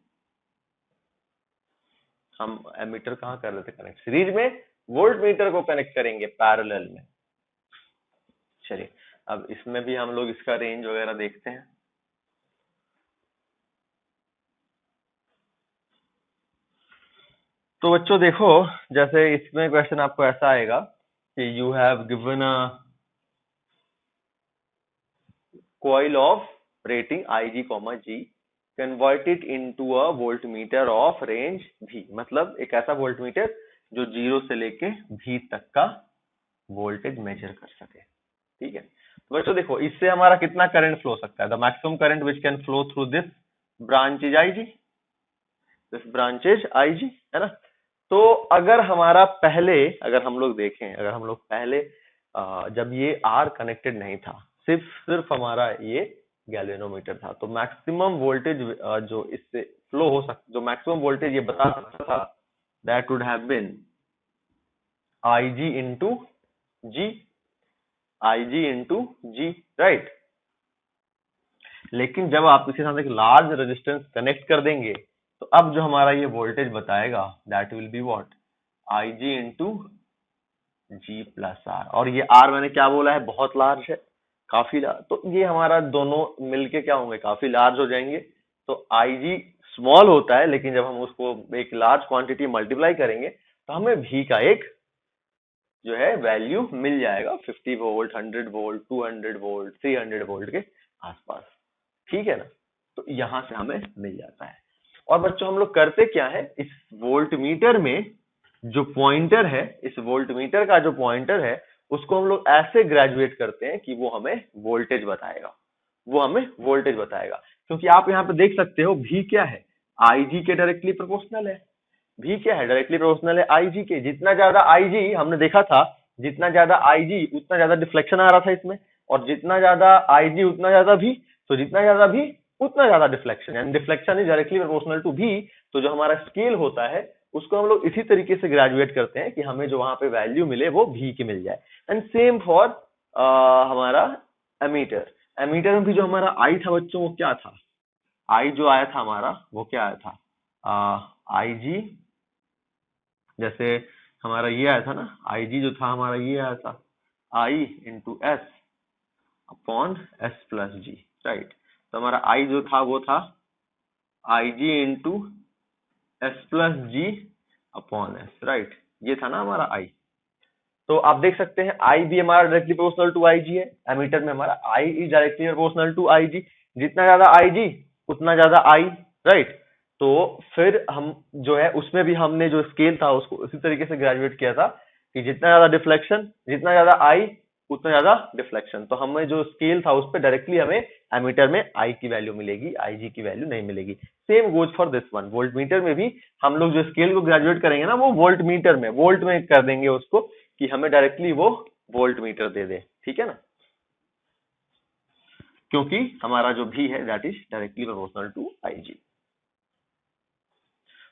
हम एमीटर कहाँ कर रहे थे कनेक्ट, सीरीज में, वोल्ट मीटर को कनेक्ट करेंगे पैरेलल में। चलिए अब इसमें भी हम लोग इसका रेंज वगैरह देखते हैं। तो बच्चों देखो, जैसे इसमें क्वेश्चन आपको ऐसा आएगा कि you have given a coil of rating IG, G, convert it into a voltmeter of range V। मतलब एक ऐसा वोल्टमीटर जो 0 से लेके V तक का वोल्टेज मेजर कर सके। ठीक है, तो बच्चों देखो इससे हमारा कितना करंट फ्लो सकता है, the maximum current which can flow through this branch is IG, this branch is IG, है ना। तो अगर हमारा पहले, अगर हम लोग देखें, अगर हम लोग पहले जब ये R कनेक्टेड नहीं था, सिर्फ हमारा ये गैल्वेनोमीटर था, तो मैक्सिमम वोल्टेज जो इससे फ्लो हो सकता, जो मैक्सिमम वोल्टेज ये बता सकता था, that would have been IG into G, IG into G, right. लेकिन जब आप इसके साथ एक लार्ज रेजिस्टेंस कनेक्ट कर देंगे, तो अब जो हमारा ये वोल्टेज बताएगा, that will be what, IG into G plus R। और ये R मैंने क्या बोला है, बहुत लार्ज है, काफी लार्ज, तो ये हमारा दोनों मिलके क्या होंगे, काफी लार्ज हो जाएंगे। तो IG स्मॉल होता है, लेकिन जब हम उसको एक लार्ज क्वांटिटी मल्टीप्लाई करेंगे, तो हमें V का एक जो है वैल्यू मिल जाएगा, 50 वोल्ट, 100 वोल्ट, 200 वोल्ट, 300 वोल्ट के आसपास। ठीक है ना, तो यहां से हमें मिल जाता है। और बच्चों हम लोग करते क्या है, इस वोल्टमीटर में जो पॉइंटर है, इस वोल्टमीटर का जो पॉइंटर है, उसको हम लोग ऐसे ग्रेजुएट करते हैं कि वो हमें वोल्टेज बताएगा, वो हमें वोल्टेज बताएगा। क्योंकि आप यहाँ पे देख सकते हो V क्या है, IG के डायरेक्टली प्रोपोर्शनल है। V क्या है, डायरेक्टली प्रोपोर्शनल है IG के। जितना ज्यादा IG हमने देखा था, जितना ज्यादा IG उतना ज्यादा डिफ्लेक्शन आ रहा था इसमें, और जितना ज्यादा IG उतना ज्यादा V, तो जितना ज्यादा V उतना ज्यादा डिफ्लेक्शन, यानी deflection is directly proportional to V। तो जो हमारा स्केल होता है उसको हम लोग इसी तरीके से ग्रेजुएट करते हैं कि हमें जो वहां पे वैल्यू मिले वो V की मिल जाए। एंड सेम फॉर हमारा एमीटर। एमीटर में भी जो हमारा I था बच्चों, वो क्या था, I जो आया था हमारा, वो क्या आया था, IG, जैसे हमारा ये आया था ना, IG जो था हमारा ये आया था I into S upon S plus G, right. तो हमारा I जो था वो था IG into S plus G upon S, right. ये था ना हमारा I। तो आप देख सकते हैं I भी हमारा डायरेक्टली प्रोपोर्शनल टू IG है, एमीटर में हमारा I is directly proportional to IG। जितना ज्यादा IG उतना ज्यादा I, राइट। तो फिर हम जो है उसमें भी हमने जो स्केल था उसको उसी तरीके से ग्रेजुएट किया था कि जितना ज्यादा डिफ्लेक्शन, जितना ज्यादा I उतना ज्यादा डिफ्लेक्शन। तो हमें जो स्केल था उस पर डायरेक्टली हमें एमीटर में I की वैल्यू मिलेगी, IG की वैल्यू नहीं मिलेगी। Same goes for this one, volt meter में भी हम लोग जो स्केल को ग्रेजुएट करेंगे ना वो वोल्ट मीटर में, वोल्ट में कर देंगे उसको कि हमें डायरेक्टली वो वोल्ट मीटर दे दे, ठीक है ना, क्योंकि हमारा जो भी है that is directly proportional to IG।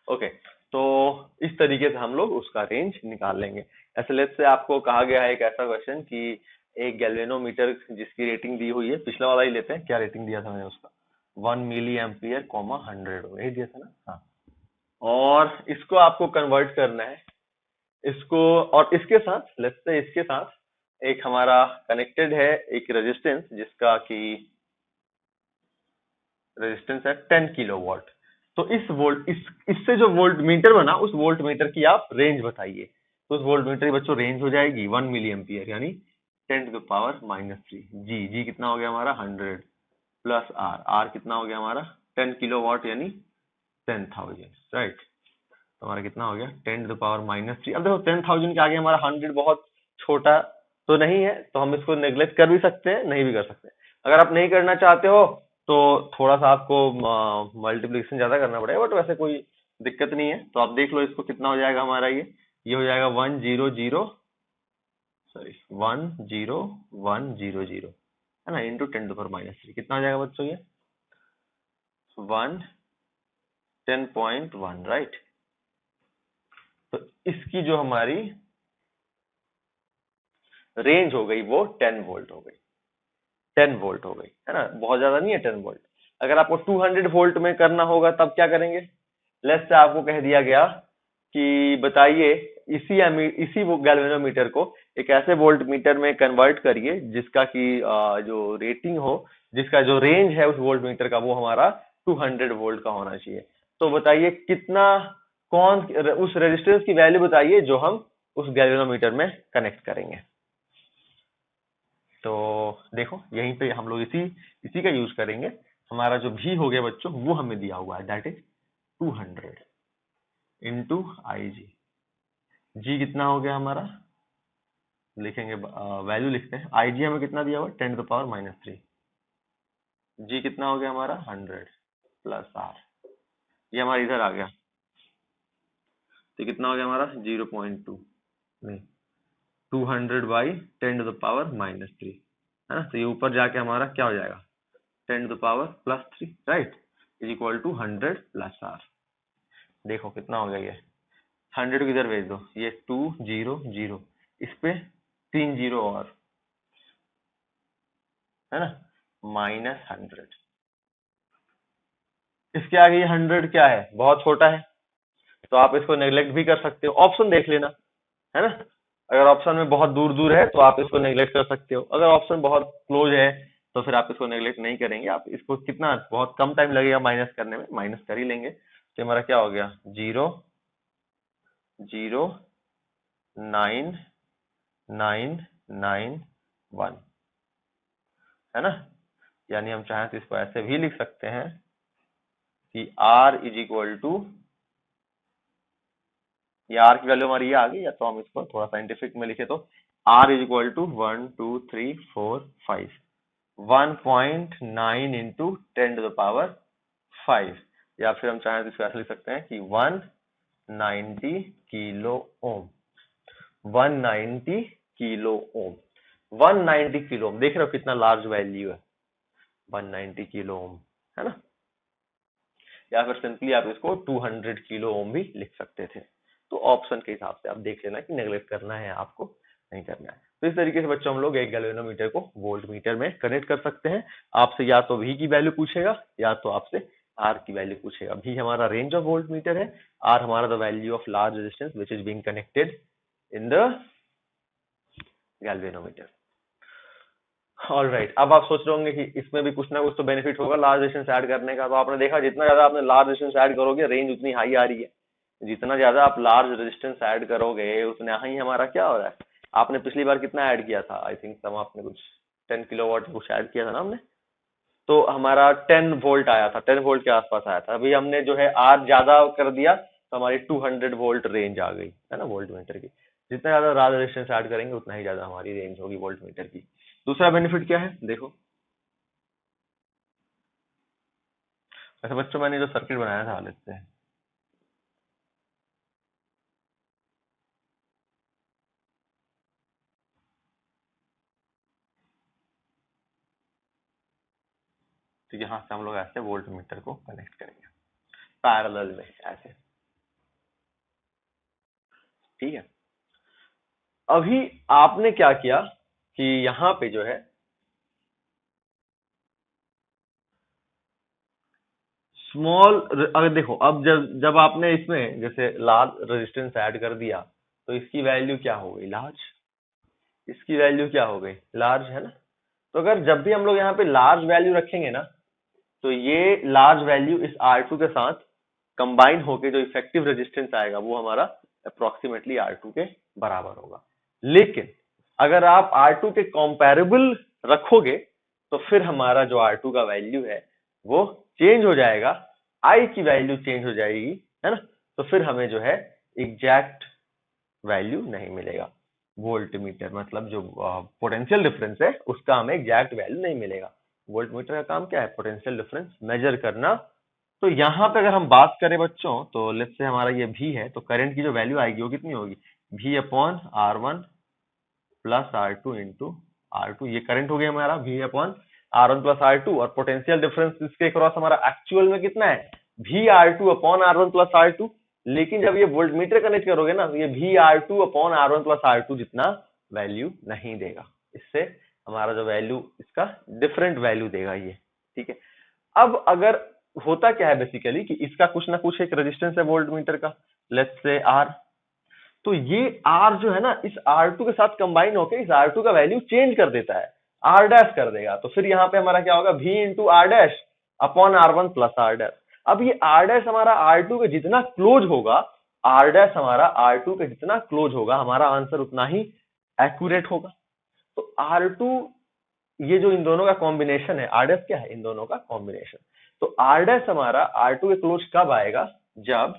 Okay, तो इस तरीके से हम लोग उसका रेंज निकाल लेंगे। ऐसे लेट से आपको कहा गया है एक ऐसा क्वेश्चन कि एक गैल्वेनोमीटर जिसकी रेटिंग दी हुई है, पिछला वाला ही लेते हैं, क्या रेटिंग दिया था मैंने उसका, 1 मिली एम्पियर 100, यही दिया था ना, हाँ। और इसको आपको कन्वर्ट करना है, इसको, और इसके साथ लेट्स से इसके साथ एक हमारा कनेक्टेड है एक रेजिस्टेंस जिसका कि रेजिस्टेंस है 10 किलोवाट। तो इस वोल्ट इससे जो वोल्ट मीटर बना उस वोल्ट मीटर की आप रेंज बताइए। तो उस वोल्ट मीटर की बच्चों रेंज हो जाएगी 1 मिली एम्पियर यानी 10⁻³ जी। जी कितना हो गया हमारा 100 प्लस आर, आर कितना हो गया हमारा 10 किलोवाट यानी 10,000, राइट। तो हमारा कितना हो गया 10⁻³ अब देखो 10,000 के आगे हमारा 100 बहुत छोटा तो नहीं है, तो हम इसको नेग्लेक्ट कर भी सकते हैं, नहीं भी कर सकते। अगर आप नहीं करना चाहते हो तो थोड़ा सा आपको मल्टीप्लिकेशन ज्यादा करना पड़ेगा, बट वैसे कोई दिक्कत नहीं है। तो आप देख लो इसको कितना हो जाएगा हमारा, ये हो जाएगा 100, सॉरी 10100 है ना, इंटू 10⁻³ कितना हो जाएगा बच्चों ये 10.1, राइट। तो इसकी जो हमारी रेंज हो गई वो 10 वोल्ट हो गई, 10 वोल्ट हो गई, है ना, बहुत ज्यादा नहीं है 10 वोल्ट। अगर आपको 200 वोल्ट में करना होगा तब क्या करेंगे, लेट्स से आपको कह दिया गया कि बताइए इसी वो गैल्वेनोमीटर को एक ऐसे वोल्ट मीटर में कन्वर्ट करिए जिसका कि जो रेटिंग हो, जिसका जो रेंज है उस वोल्ट मीटर का वो हमारा 200 वोल्ट का होना चाहिए। तो बताइए कितना, कौन उस रेजिस्टेंस की वैल्यू बताइए जो हम उस गैल्वेनोमीटर में कनेक्ट करेंगे। तो देखो यहीं पे हम लोग इसी इसी का यूज करेंगे। हमारा जो भी हो गया बच्चों वो हमें दिया हुआ है, दैट इज 200 इंटू IG। जी कितना हो गया हमारा, लिखेंगे वैल्यू लिखते हैं, IG हमें कितना दिया हुआ 10⁻³ जी कितना हो गया हमारा 100 प्लस आर, ये हमारा इधर आ गया, तो कितना हो गया हमारा 0.2 नहीं 200/10⁻³ है ना। तो ये ऊपर जाके हमारा क्या हो जाएगा 10⁻+3, right, is equal to 100 plus R. देखो कितना हो गया ये 100 को इधर भेज दो, ये 200, इस पे 3 जीरो और, है ना, -100। इसके आगे ये 100 क्या है, बहुत छोटा है, तो आप इसको नेग्लेक्ट भी कर सकते हो, ऑप्शन देख लेना, है ना। अगर ऑप्शन में बहुत दूर दूर है तो आप इसको नेग्लेक्ट कर सकते हो, अगर ऑप्शन बहुत क्लोज है तो फिर आप इसको नेग्लेक्ट नहीं करेंगे। आप इसको कितना बहुत कम टाइम लगेगा माइनस करने में, माइनस कर ही लेंगे। तो हमारा क्या हो गया 0.09991, है ना। यानी हम चाहें तो इसको ऐसे भी लिख सकते हैं कि R इज इक्वल टू, ये R की वैल्यू हमारी ये आ गई, या तो हम इसको थोड़ा साइंटिफिक में लिखे तो R is equal to 1 2 3 4 5 1.9 into 10⁻⁵, या फिर हम चाहें तो इसको ऐसे लिख सकते हैं कि 190 kilo ohm, 190 kilo ohm, 190 kilo ohm, देख रहे हो कितना लार्ज वैल्यू है 190 किलो ओम, है ना। या फिर सिंपली आप इसको 200 किलो ओम भी लिख सकते थे। तो ऑप्शन के हिसाब से आप देख लेना कि नेग्लेक्ट करना है आपको, नहीं करना है। तो इस तरीके से बच्चों हम लोग एक गैल्वेनोमीटर को वोल्ट मीटर में कनेक्ट कर सकते हैं। आपसे या तो V की वैल्यू पूछेगा या तो आपसे आर की वैल्यू पूछेगा। भी हमारा रेंज ऑफ वोल्ट मीटर है, आर हमारा the value of large resistance which is being connected in the galvanometer. All right, अब आप सोच रहे होंगे कि इसमें भी कुछ ना कुछ तो बेनिफिट होगा लार्ज रेजिस्टेंस ऐड करने का। तो आपने देखा जितना ज्यादा आपने लार्ज रेजिस्टेंस ऐड करोगे रेंज उतनी हाई आ रही है। जितना ज्यादा आप लार्ज रेजिस्टेंस ऐड करोगे उतना ही हमारा क्या हो रहा है। आपने पिछली बार कितना ऐड किया था, आई थिंक सम आपने कुछ 10 किलोवाट कुछ ऐड किया था ना हमने, तो हमारा 10 वोल्ट आया था, 10 वोल्ट के आसपास आया था। अभी हमने जो है आर ज्यादा कर दिया तो हमारी 200 वोल्ट रेंज आ गई है ना वोल्ट मीटर की। जितना ज्यादा लार्ज रेजिस्टेंस ऐड करेंगे उतना ही ज्यादा हमारी रेंज होगी वोल्ट मीटर की। दूसरा बेनिफिट क्या है देखो। वैसे बच्चों मैंने जो सर्किट बनाया था लेते हैं, तो यहाँ से हम लोग ऐसे वोल्ट मीटर को कनेक्ट करेंगे पैरेलल में ऐसे, ठीक है। अभी आपने क्या किया कि यहाँ पे जो है स्मॉल, अगर देखो अब जब जब आपने इसमें जैसे लार्ज रेजिस्टेंस ऐड कर दिया तो इसकी वैल्यू क्या हो गई लार्ज, इसकी वैल्यू क्या हो गई लार्ज, है ना। तो अगर जब भी हम लोग यहाँ पे लार्ज वैल्यू रखेंगे ना तो ये लार्ज वैल्यू इस R2 के साथ कंबाइन होके जो इफेक्टिव रेजिस्टेंस आएगा वो हमारा अप्रोक्सीमेटली R2 के बराबर होगा। लेकिन अगर आप R2 के कंपैरेबल रखोगे तो फिर हमारा जो R2 का वैल्यू है वो चेंज हो जाएगा, I की वैल्यू चेंज हो जाएगी, है ना। तो फिर हमें जो है एग्जैक्ट वैल्यू नहीं मिलेगा। वोल्ट मीटर मतलब जो पोटेंशियल डिफरेंस है उसका हमें एग्जैक्ट वैल्यू नहीं मिलेगा। वोल्ट मीटर का काम क्या है, पोटेंशियल डिफरेंस मेजर करना। तो यहाँ पे अगर हम बात करें बच्चों तो लेट्स से हमारा ये भी है, तो करंट की जो वैल्यू आएगी वो कितनी होगी, V upon R1 plus R2 into R2। ये करंट हो गया हमारा V upon R1 plus R2, और पोटेंशियल डिफरेंस इसके क्रॉस हमारा एक्चुअल में कितना है, V R2 upon R1 plus R2। लेकिन जब ये वोल्ट मीटर कनेक्ट करोगे ना तो ये V R2 upon R1 plus R2 जितना वैल्यू नहीं देगा। इससे हमारा जो वैल्यू इसका डिफरेंट वैल्यू देगा ये, ठीक है। अब अगर होता क्या है बेसिकली कि इसका कुछ ना कुछ एक रेजिस्टेंस है वोल्ट मीटर का, लेट्स से R। तो ये R जो है ना इस R2 के साथ कंबाइन होकर इस R2 का वैल्यू चेंज कर देता है, R डैश कर देगा। तो फिर यहाँ पे हमारा क्या होगा, V into R dash upon R1 plus R dash. अब ये R डैश हमारा R2 के जितना क्लोज होगा, R डैश हमारा R2 के जितना क्लोज होगा, हमारा आंसर उतना ही एक्यूरेट होगा। तो R2 ये जो इन दोनों का कॉम्बिनेशन है, R डैश क्या है, इन दोनों का कॉम्बिनेशन। तो R डैश हमारा R2 के क्लोज कब आएगा, जब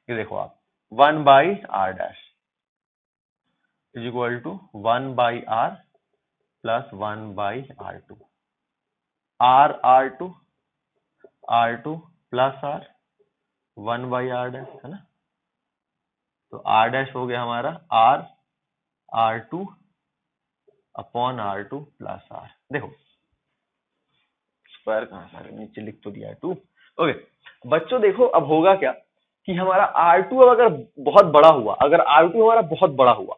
ये देखो आप 1 by R dash is equal to 1 by R plus 1 by R2, R2 R2 plus R 1 by R dash, है ना। तो R डैश हो गया हमारा R R2 upon R2 plus R। देखो स्क्वायर कहां से नीचे लिख तो दिया है 2। ओके बच्चों देखो अब होगा क्या कि हमारा R2 अगर बहुत बड़ा हुआ, अगर R2 हमारा बहुत बड़ा हुआ,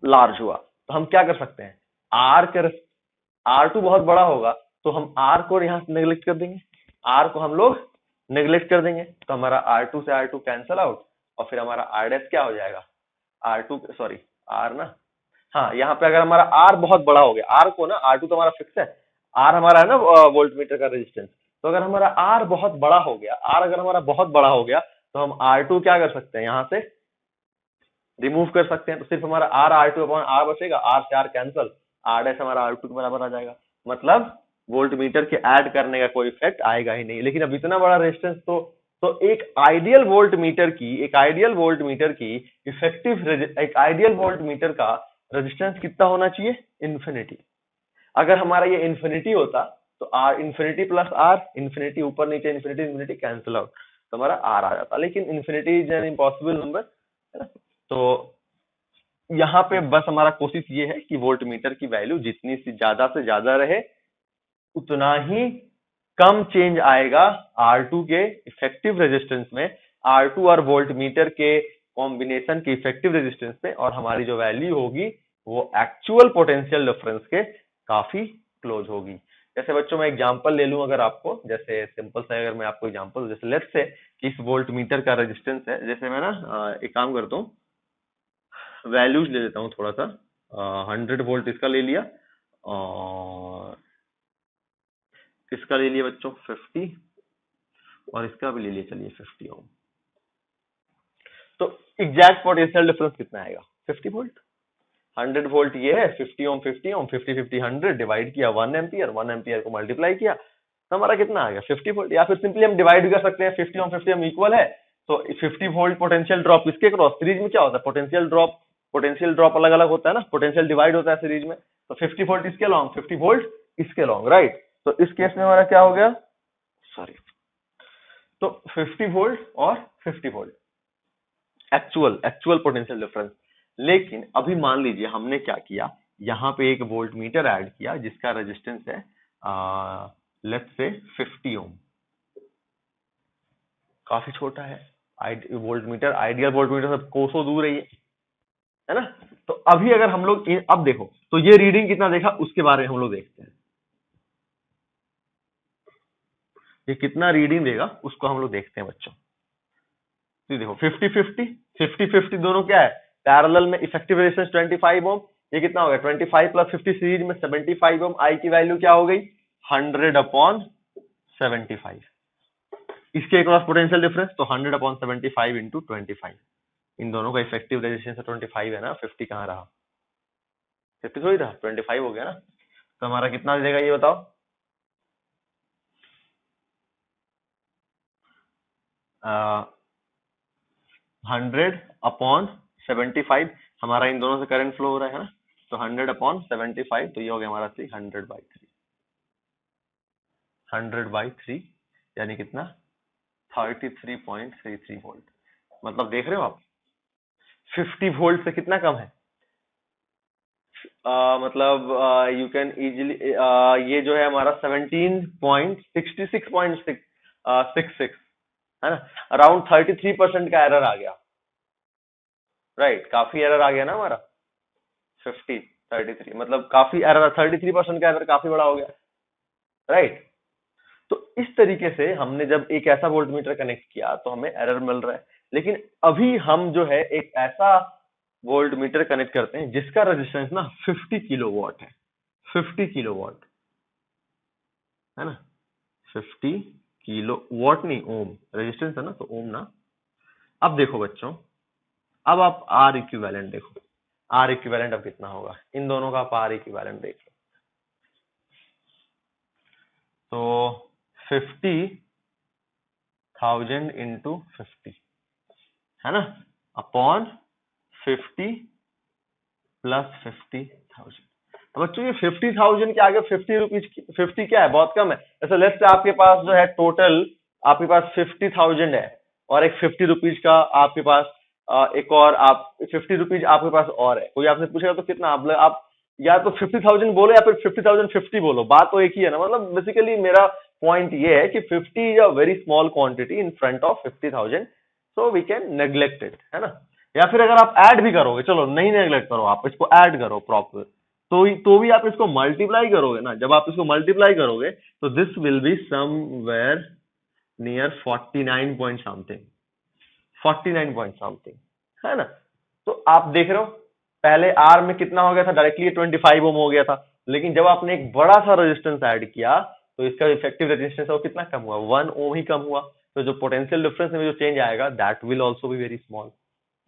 लार्ज हुआ, तो हम क्या कर सकते हैं, R2 बहुत बड़ा होगा तो हम R को यहाँ से नेग्लेक्ट कर देंगे, R को हम लोग नेग्लेक्ट कर देंगे, तो हमारा R2 से R2 कैंसल आउट, और फिर हमारा R डैश क्या हो जाएगा, R2 सॉरी R ना, हाँ यहाँ पे अगर हमारा R बहुत बड़ा हो गया, R को ना, R2 तो हमारा फिक्स है, R हमारा है ना वोल्ट मीटर का रेजिस्टेंस। तो अगर हमारा R बहुत बड़ा हो गया, R अगर हमारा बहुत बड़ा हो गया तो हम R2 क्या कर सकते हैं, यहाँ से रिमूव कर सकते हैं। तो सिर्फ हमारा R2 अपॉन R बचेगा, R से R कैंसल, R डैश हमारा R2 के बराबर आ जाएगा। मतलब वोल्ट मीटर के ऐड करने का कोई इफेक्ट आएगा ही नहीं। लेकिन अब इतना बड़ा रेजिस्टेंस तो एक आइडियल वोल्ट मीटर की, एक आइडियल वोल्ट मीटर की इफेक्टिव, एक आइडियल वोल्ट मीटर का रेजिस्टेंस कितना होना चाहिए, इन्फिनिटी। अगर हमारा ये इन्फिनिटी होता तो R infinity plus R, infinity ऊपर नीचे, इन्फिनिटी इन्फिनिटी कैंसिल आउट, तो हमारा R आ जाता। लेकिन infinity is an impossible number, है ना। तो यहाँ पे बस हमारा कोशिश ये है कि वोल्ट मीटर की वैल्यू जितनी से ज्यादा रहे उतना ही कम चेंज आएगा R2 के इफेक्टिव रेजिस्टेंस में, R2 और वोल्ट मीटर के कॉम्बिनेशन के इफेक्टिव रेजिस्टेंस पे, और हमारी जो वैल्यू होगी वो एक्चुअल पोटेंशियल डिफरेंस के काफी क्लोज होगी। जैसे बच्चों मैं एग्जांपल ले लूं अगर आपको, जैसे सिंपल सा अगर मैं आपको एग्जांपल, जैसे लेट्स से कि इस वोल्ट मीटर का रेजिस्टेंस है, जैसे मैं ना एक काम करता हूँ, वैल्यूज ले लेता हूँ थोड़ा सा, 100 वोल्ट इसका ले लिया और इसका ले लिया बच्चों 50 और इसका भी ले लिया चलिए 50 ओम। तो एग्जैक्ट पोटेंशियल डिफरेंस कितना आएगा? 50 वोल्ट। 100 वोल्ट ये है, 50 ओम 50 ओम, 50 50 100 डिवाइड किया 1 एम्पियर, 1 एम्पियर को मल्टीप्लाई किया तो हमारा कितना आ गया? 50 वोल्ट। या फिर सिंपली हम डिवाइड भी कर सकते हैं, 50 ओम 50 ओम इक्वल है तो 50 वोल्ट पोटेंशियल ड्रॉप इसके क्रॉस, सीरीज में क्या होता है पोटेंशियल ड्रॉप अलग अलग होता है ना, पोटेंशियल डिवाइड होता है सीरीज में, तो 50 वोल्ट इसके लॉन्ग, 50 वोल्ट इसके लॉन्ग, राइट। तो इस केस में हमारा क्या हो गया, सॉरी, तो 50 वोल्ट और 50 वोल्ट एक्चुअल पोटेंशियल डिफरेंस। लेकिन अभी मान लीजिए हमने क्या किया, यहाँ पे एक वोल्ट मीटर ऐड किया जिसका रेजिस्टेंस है लेट्स से 50 ओम, काफी छोटा है volt meter, ideal volt meter सब कोसों दूर है ना। तो अभी अगर हम लोग अब देखो तो ये रीडिंग कितना देखा उसके बारे में हम लोग देखते हैं, ये कितना रीडिंग देगा उसको हम लोग देखते हैं बच्चों। तो देखो 50 50 दोनों क्या है, पैरेलल में, इफेक्टिव रेजिस्टेंस 25 ओम, ये कितना हो गया 25 प्लस 50 सीरीज में 75 ओम, आई की वैल्यू क्या हो गई 100/75। इसके क्रॉस पोटेंशियल डिफरेंस तो 100/75 इंटू 25, इन दोनों का इफेक्टिव रेजिस्टेंस 25 है ना, 50 कहाँ रहा, 50 थोड़ी था, 25 हो गया ना। तो हमारा कितना दे देगा ये बताओ, 100/75, हमारा इन दोनों से करंट फ्लो हो रहा है ना, तो 100/75 तो ये हो गया हमारा 100/3, 100/3 यानी कितना 33.33 वोल्ट। मतलब देख रहे हो आप 50 वोल्ट से कितना कम है, मतलब यू कैन इजीली, ये जो है हमारा 17.66 है ना, अराउंड 33% का एरर आ गया, राइट। काफी एरर आ गया ना हमारा 33 मतलब काफी एरर, 33% का एरर काफी बड़ा हो गया, राइट। तो इस तरीके से हमने जब एक ऐसा वोल्टमीटर कनेक्ट किया तो हमें एरर मिल रहा है। लेकिन अभी हम जो है एक ऐसा वोल्टमीटर कनेक्ट करते हैं जिसका रेजिस्टेंस ना 50 किलोवाट है, 50 किलोवाट है ना, 50 किलोवाट नहीं ओम, रेजिस्टेंस है ना तो ओम ना। अब देखो बच्चों, अब आप आर इक्विवेलेंट देखो, आर इक्विवेलेंट अब कितना होगा, इन दोनों का आप आर इक्विवेलेंट देख लो। तो 50,000 इंटू 50 है ना, अपॉन 50 प्लस 50,000। तो बच्चों ये 50,000 के आगे 50 रुपीज, 50 क्या है, बहुत कम है। जैसे लेट्स से आपके पास जो है टोटल आपके पास 50,000 है और एक 50 रुपीज का आपके पास एक और आप 50 रुपीज आपके पास और है, कोई आपसे पूछेगा तो कितना आप या तो 50,000 बोलो या फिर 50,050 बोलो, बात तो एक ही है ना। मतलब बेसिकली मेरा पॉइंट ये है कि 50 is a very small quantity in front of 50,000, so we can neglect it, है ना। या फिर अगर आप ऐड भी करोगे, चलो नहीं नेग्लेक्ट करो, आप इसको ऐड करो प्रॉपर, तो भी आप इसको मल्टीप्लाई करोगे ना, जब आप इसको मल्टीप्लाई करोगे तो this will be somewhere near 49 point something, 49 point something, है ना। तो आप देख रहे हो पहले आर में कितना हो गया था, डायरेक्टली 25 ओम हो गया था, लेकिन जब आपने एक बड़ा सा रेजिस्टेंस ऐड किया तो इसका इफेक्टिव रेजिस्टेंस वो कितना कम हुआ, 1 ओम ही कम हुआ। तो जो पोटेंशियल डिफरेंस में जो चेंज आएगा that will also be very small,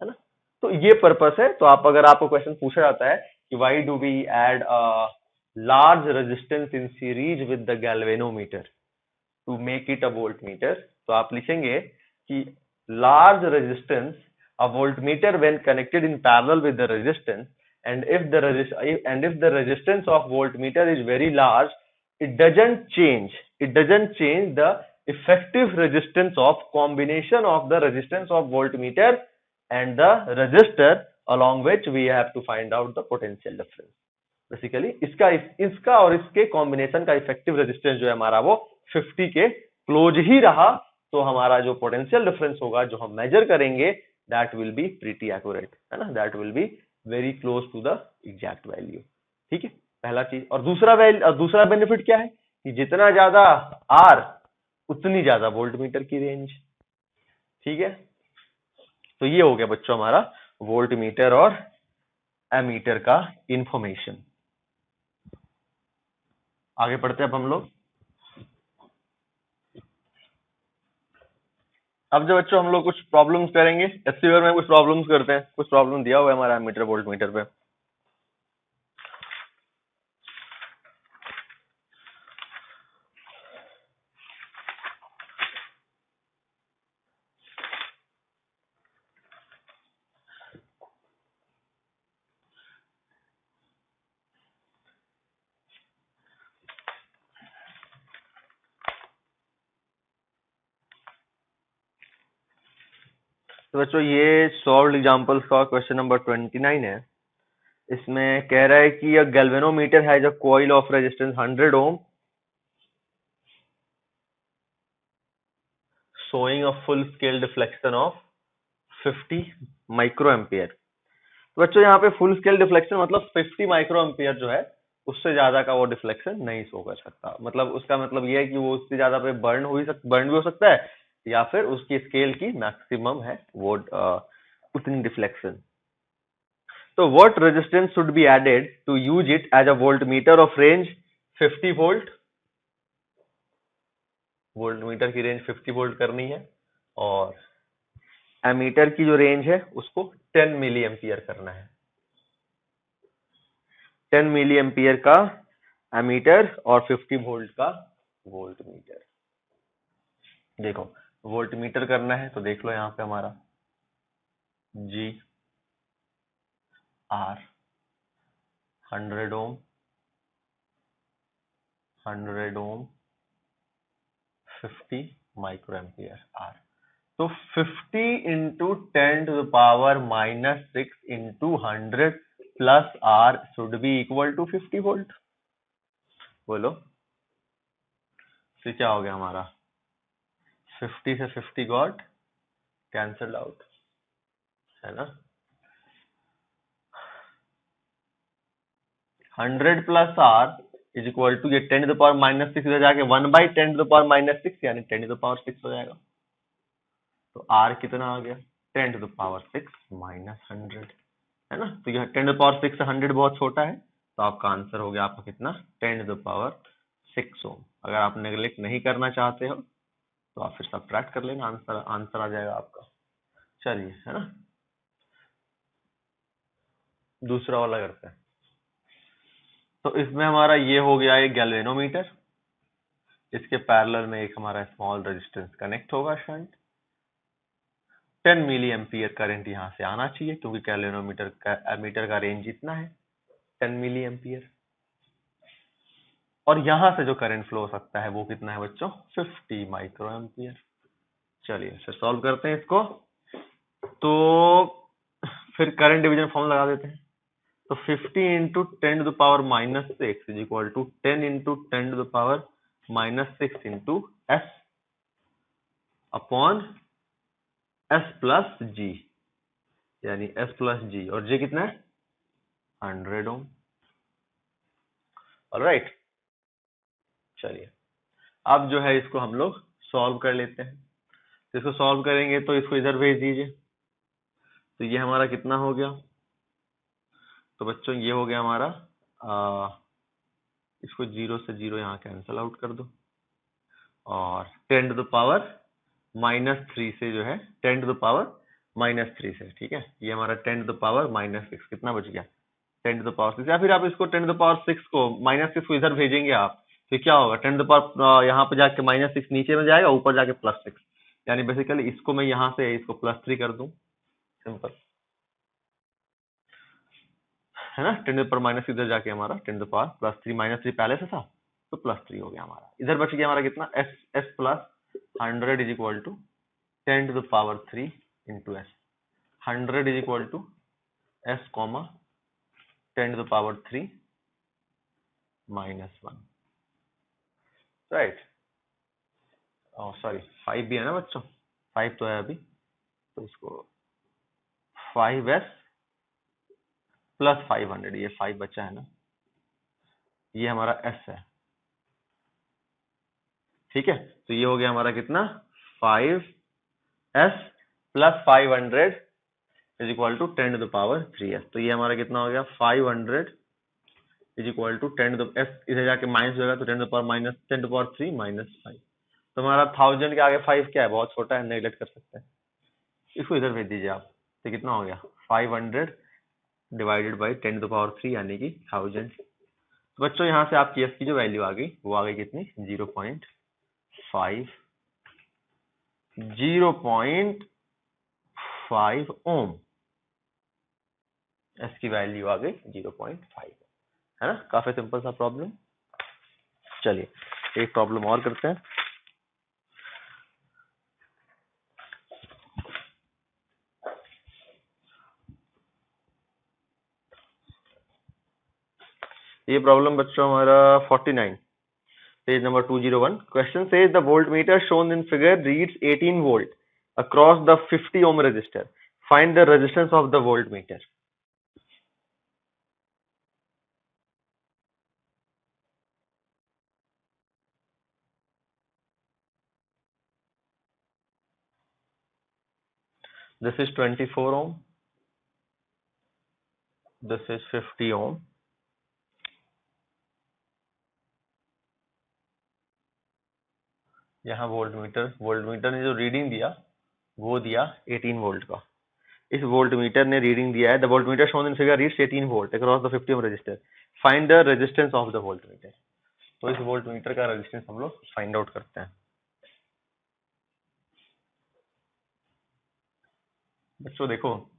है ना। तो ये पर्पस है। तो आप अगर आपको क्वेश्चन पूछा जाता है कि why do we add a large resistance in series with the galvanometer to make it a voltmeter, तो आप लिखेंगे कि large resistance, a voltmeter when connected in parallel with the resistance, and if the resistance of voltmeter is very large, it doesn't change the effective resistance of combination of the resistance of voltmeter and the resistor, along which we have to find out the potential difference. Basically इसका और इसके combination का effective resistance जो है हमारा वो 50 के close ही रहा, तो हमारा जो पोटेंशियल डिफरेंस होगा जो हम मेजर करेंगे that will be pretty accurate, है ना, that will be very close to the exact value. ठीक है, पहला चीज। और दूसरा बेनिफिट क्या है कि जितना ज्यादा आर उतनी ज्यादा वोल्ट मीटर की रेंज। ठीक है, तो ये हो गया बच्चों हमारा वोल्ट मीटर और एमीटर का इंफॉर्मेशन। आगे पढ़ते हैं अब हम लोग। अब जो बच्चों हम लोग कुछ प्रॉब्लम्स करेंगे, एससीवर में कुछ प्रॉब्लम्स करते हैं, कुछ प्रॉब्लम दिया हुआ है हमारा एमीटर वोल्ट मीटर पे। तो बच्चों ये सॉल्व एग्जांपल्स का क्वेश्चन नंबर 29 है। इसमें कह रहा है कि a galvanometer has a coil of resistance 100 ohm showing a full scale deflection of 50 micro ampere. तो बच्चों यहाँ पे फुल स्केल डिफ्लेक्शन मतलब 50 माइक्रो एम्पियर जो है उससे ज्यादा का वो डिफ्लेक्शन नहीं शो कर सकता। मतलब उसका मतलब ये है कि वो उससे ज्यादा पे बर्न भी हो सकता है, या फिर उसकी स्केल की मैक्सिमम है वो उतनी डिफ्लेक्शन। तो what resistance should be added to use it as a volt meter of range 50 volt. Volt meter की रेंज 50 वोल्ट करनी है और एमीटर की जो रेंज है उसको 10 मिली एम्पियर करना है। 10 मिली एम्पियर का एमीटर और 50 वोल्ट का वोल्ट मीटर। देखो वोल्ट मीटर करना है तो देख लो यहाँ पे हमारा G R 100 ohm 100 ohm 50 micro ampere R. तो 50 into 10 to the power -6 into 100 plus R should be equal to 50 volt. बोलो फिर क्या हो गया हमारा, 50 से 50 गॉट कैंसल आउट, है ना। 100 plus R is equal to ये 10 टू द पावर -6 इधर जाके 1/10 टू द पावर -6 यानी 10 टू द पावर 6 हो जाएगा। तो आर कितना आ गया 10 टू द पावर 6 -100, है ना। तो यह 10 टू द पावर 6 से 100 बहुत छोटा है, तो आपका आंसर हो गया आपका कितना 10 टू द पावर 6 ओम। अगर आप नेग्लेक्ट नहीं करना चाहते हो तो आप फिर सब्ट्रैक्ट कर लेना, आंसर आ जाएगा आपका। चलिए, है ना, दूसरा वाला करते हैं। तो इसमें हमारा ये हो गया एक गैल्वेनोमीटर, इसके पैरेलल में एक हमारा स्मॉल रेजिस्टेंस कनेक्ट होगा शंट। 10 मिली एम्पियर करंट यहाँ से आना चाहिए क्योंकि गैल्वेनोमीटर का एमीटर का रेंज इतना है 10 मिली एम्पियर। और यहां से जो करंट फ्लो हो सकता है वो कितना है बच्चों 50 माइक्रो एम्पियर। चलिए फिर सॉल्व करते हैं इसको। तो फिर करंट डिवीजन फॉर्म लगा देते हैं। तो 50 into 10 to the power -6 is equal to 10 into 10 to the power -6 into S upon S plus G, यानी एस प्लस जी, और जी कितना है 100 ओम। ऑलराइट, चलिए अब जो है इसको हम लोग सॉल्व कर लेते हैं। तो इसको सॉल्व करेंगे तो इसको इधर भेज दीजिए। तो ये हमारा कितना हो गया, तो बच्चों ये हो गया हमारा इसको 0 से 0 यहाँ कैंसल आउट कर दो, और 10 टू द पावर -3 से जो है 10 टू द पावर -3 से, ठीक है, ये हमारा 10 टू द पावर -6 कितना बच गया 10 टू द पावर 6। या फिर आप इसको 10 टू द पावर 6 को -6 को इधर भेजेंगे आप, तो क्या होगा 10 टू द पावर यहाँ पे जाके -6 नीचे में जाएगा, ऊपर जाके +6, यानी बेसिकली इसको मैं यहाँ से इसको +3 कर दूं, सिंपल, है ना। 10 टू द पावर माइनस इधर जाके हमारा 10 टू द पावर +3, -3 पहले से था तो +3 हो गया हमारा। इधर बच गया हमारा कितना s plus 100 is equal to 10 to the power 3 into s. 100 is equal to s comma 10 to the power 3 -1, right. Sorry 5 भी है ना बच्चों, 5 तो है अभी, तो इसको 5s प्लस 500, ये 5 बचा है ना, ये हमारा s है, ठीक है, तो ये हो गया हमारा कितना 5s plus 500 is equal to 10 to the power 3s। तो ये हमारा कितना हो गया 500 is equal to 10 to the s, इधर जाके माइनस हो जाएगा तो 10 to the power minus 10 to the power 3 minus 5। तो हमारा 1000 के आगे 5 क्या है, बहुत छोटा है, नेगलेक्ट कर सकते हैं, इसको इधर भेज दीजिए आप। तो कितना हो गया 500 divided by 10 to the power 3 यानी कि 1000। तो बच्चों यहाँ से आपकी s की जो वैल्यू आ गई वो आ गई कितनी 0.5 ओम। s की वैल्यू आ गई 0.5, है ना, काफी सिंपल सा प्रॉब्लम। चलिए एक प्रॉब्लम और करते हैं। ये प्रॉब्लम बच्चों हमारा 49 page number 201। Question says the voltmeter shown in figure reads 18 volt across the 50 ohm resistor, find the resistance of the voltmeter. This is 24 ohm, this is 50 ohm, यहाँ वोल्टमीटर ने जो रीडिंग दिया वो दिया 18 वोल्ट का। इस वोल्टमीटर ने reading दिया है the voltmeter shown in figure reads 18 volt across the 50 ohm resistor, find the resistance of the voltmeter. तो इस वोल्टमीटर का रेजिस्टेंस हम लोग फाइंड आउट करते हैं। बच्चों देखो,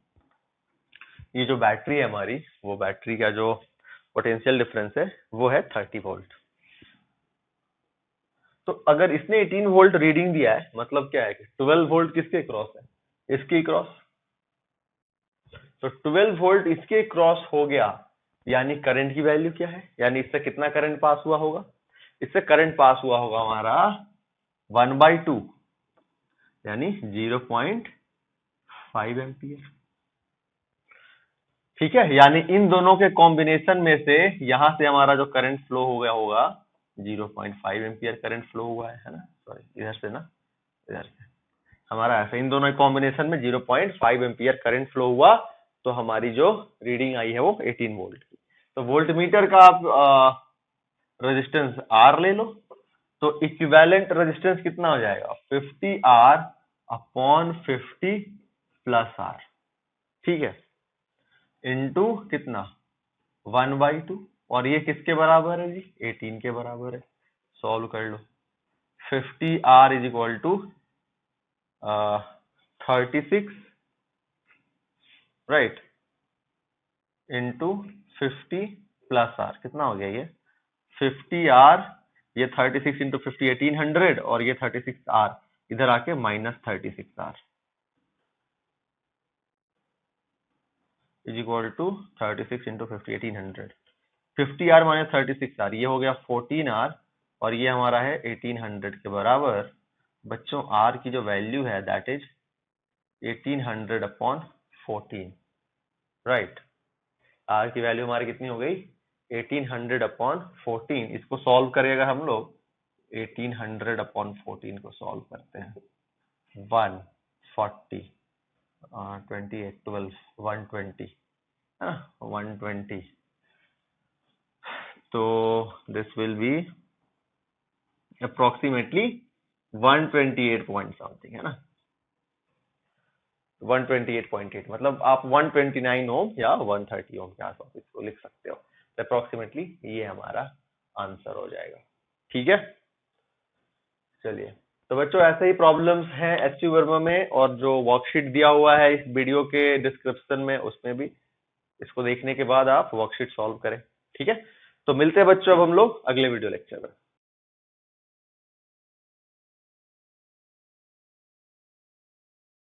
ये जो बैटरी है हमारी, वो बैटरी का जो पोटेंशियल डिफरेंस है वो है 30 वोल्ट। तो अगर इसने 18 वोल्ट रीडिंग दिया है मतलब क्या है कि 12 वोल्ट किसके क्रॉस है, इसके क्रॉस। तो 12 वोल्ट इसके क्रॉस हो गया, यानी करंट की वैल्यू क्या है, यानी इससे कितना करंट पास हुआ होगा, इससे करंट पास हुआ होगा हमारा 1/2 यानी 0.5 एम्पियर। ठीक है, यानी इन दोनों के कॉम्बिनेशन में से यहां से हमारा जो करंट फ्लो हो गया होगा 0.5 एम्पियर करंट फ्लो हुआ है ना, सॉरी इधर से ना, इधर से हमारा ऐसे इन दोनों कॉम्बिनेशन में 0.5 एम्पियर करंट फ्लो हुआ। तो हमारी जो रीडिंग आई है वो 18 वोल्ट की। तो वोल्टमीटर का आप रेजिस्टेंस R ले लो, तो इक्विवेलेंट रेजिस्टेंस कितना हो जाएगा 50R अपॉन 50 प्लस R, ठीक है, इनटू कितना 1/2, और ये किसके बराबर है जी 18 के बराबर है। सॉल्व कर लो, 50R is equal to 36 right into 50 plus R, कितना हो गया ये 50R, ये 36 इंटू 50 1800, और ये 36R इधर आके minus 36R is equal to 36 into 50 1800। 50R minus 36R ये हो गया 14R, और ये हमारा है 1800 के बराबर। बच्चों R की जो वैल्यू है that is 1800 upon 14 right. R की वैल्यू हमारी कितनी हो गई 1800 अपॉन 14। इसको सॉल्व करेगा हम लोग 1800 अपॉन 14 को सॉल्व करते हैं 140 28 12 120 है ना 120। तो this will be approximately 128 point something, है ना 128.8, मतलब आप 129 ओम या 130 ओम के आसपास इसको लिख सकते हो। तो अप्रोक्सीमेटली ये हमारा आंसर हो जाएगा, ठीक है। चलिए, तो बच्चों ऐसे ही प्रॉब्लम्स हैं एचयू वर्मा में, और जो वर्कशीट दिया हुआ है इस वीडियो के डिस्क्रिप्शन में उसमें भी, इसको देखने के बाद आप वर्कशीट सॉल्व करें, ठीक है। तो मिलते हैं बच्चों अब हम लोग अगले वीडियो लेक्चर में।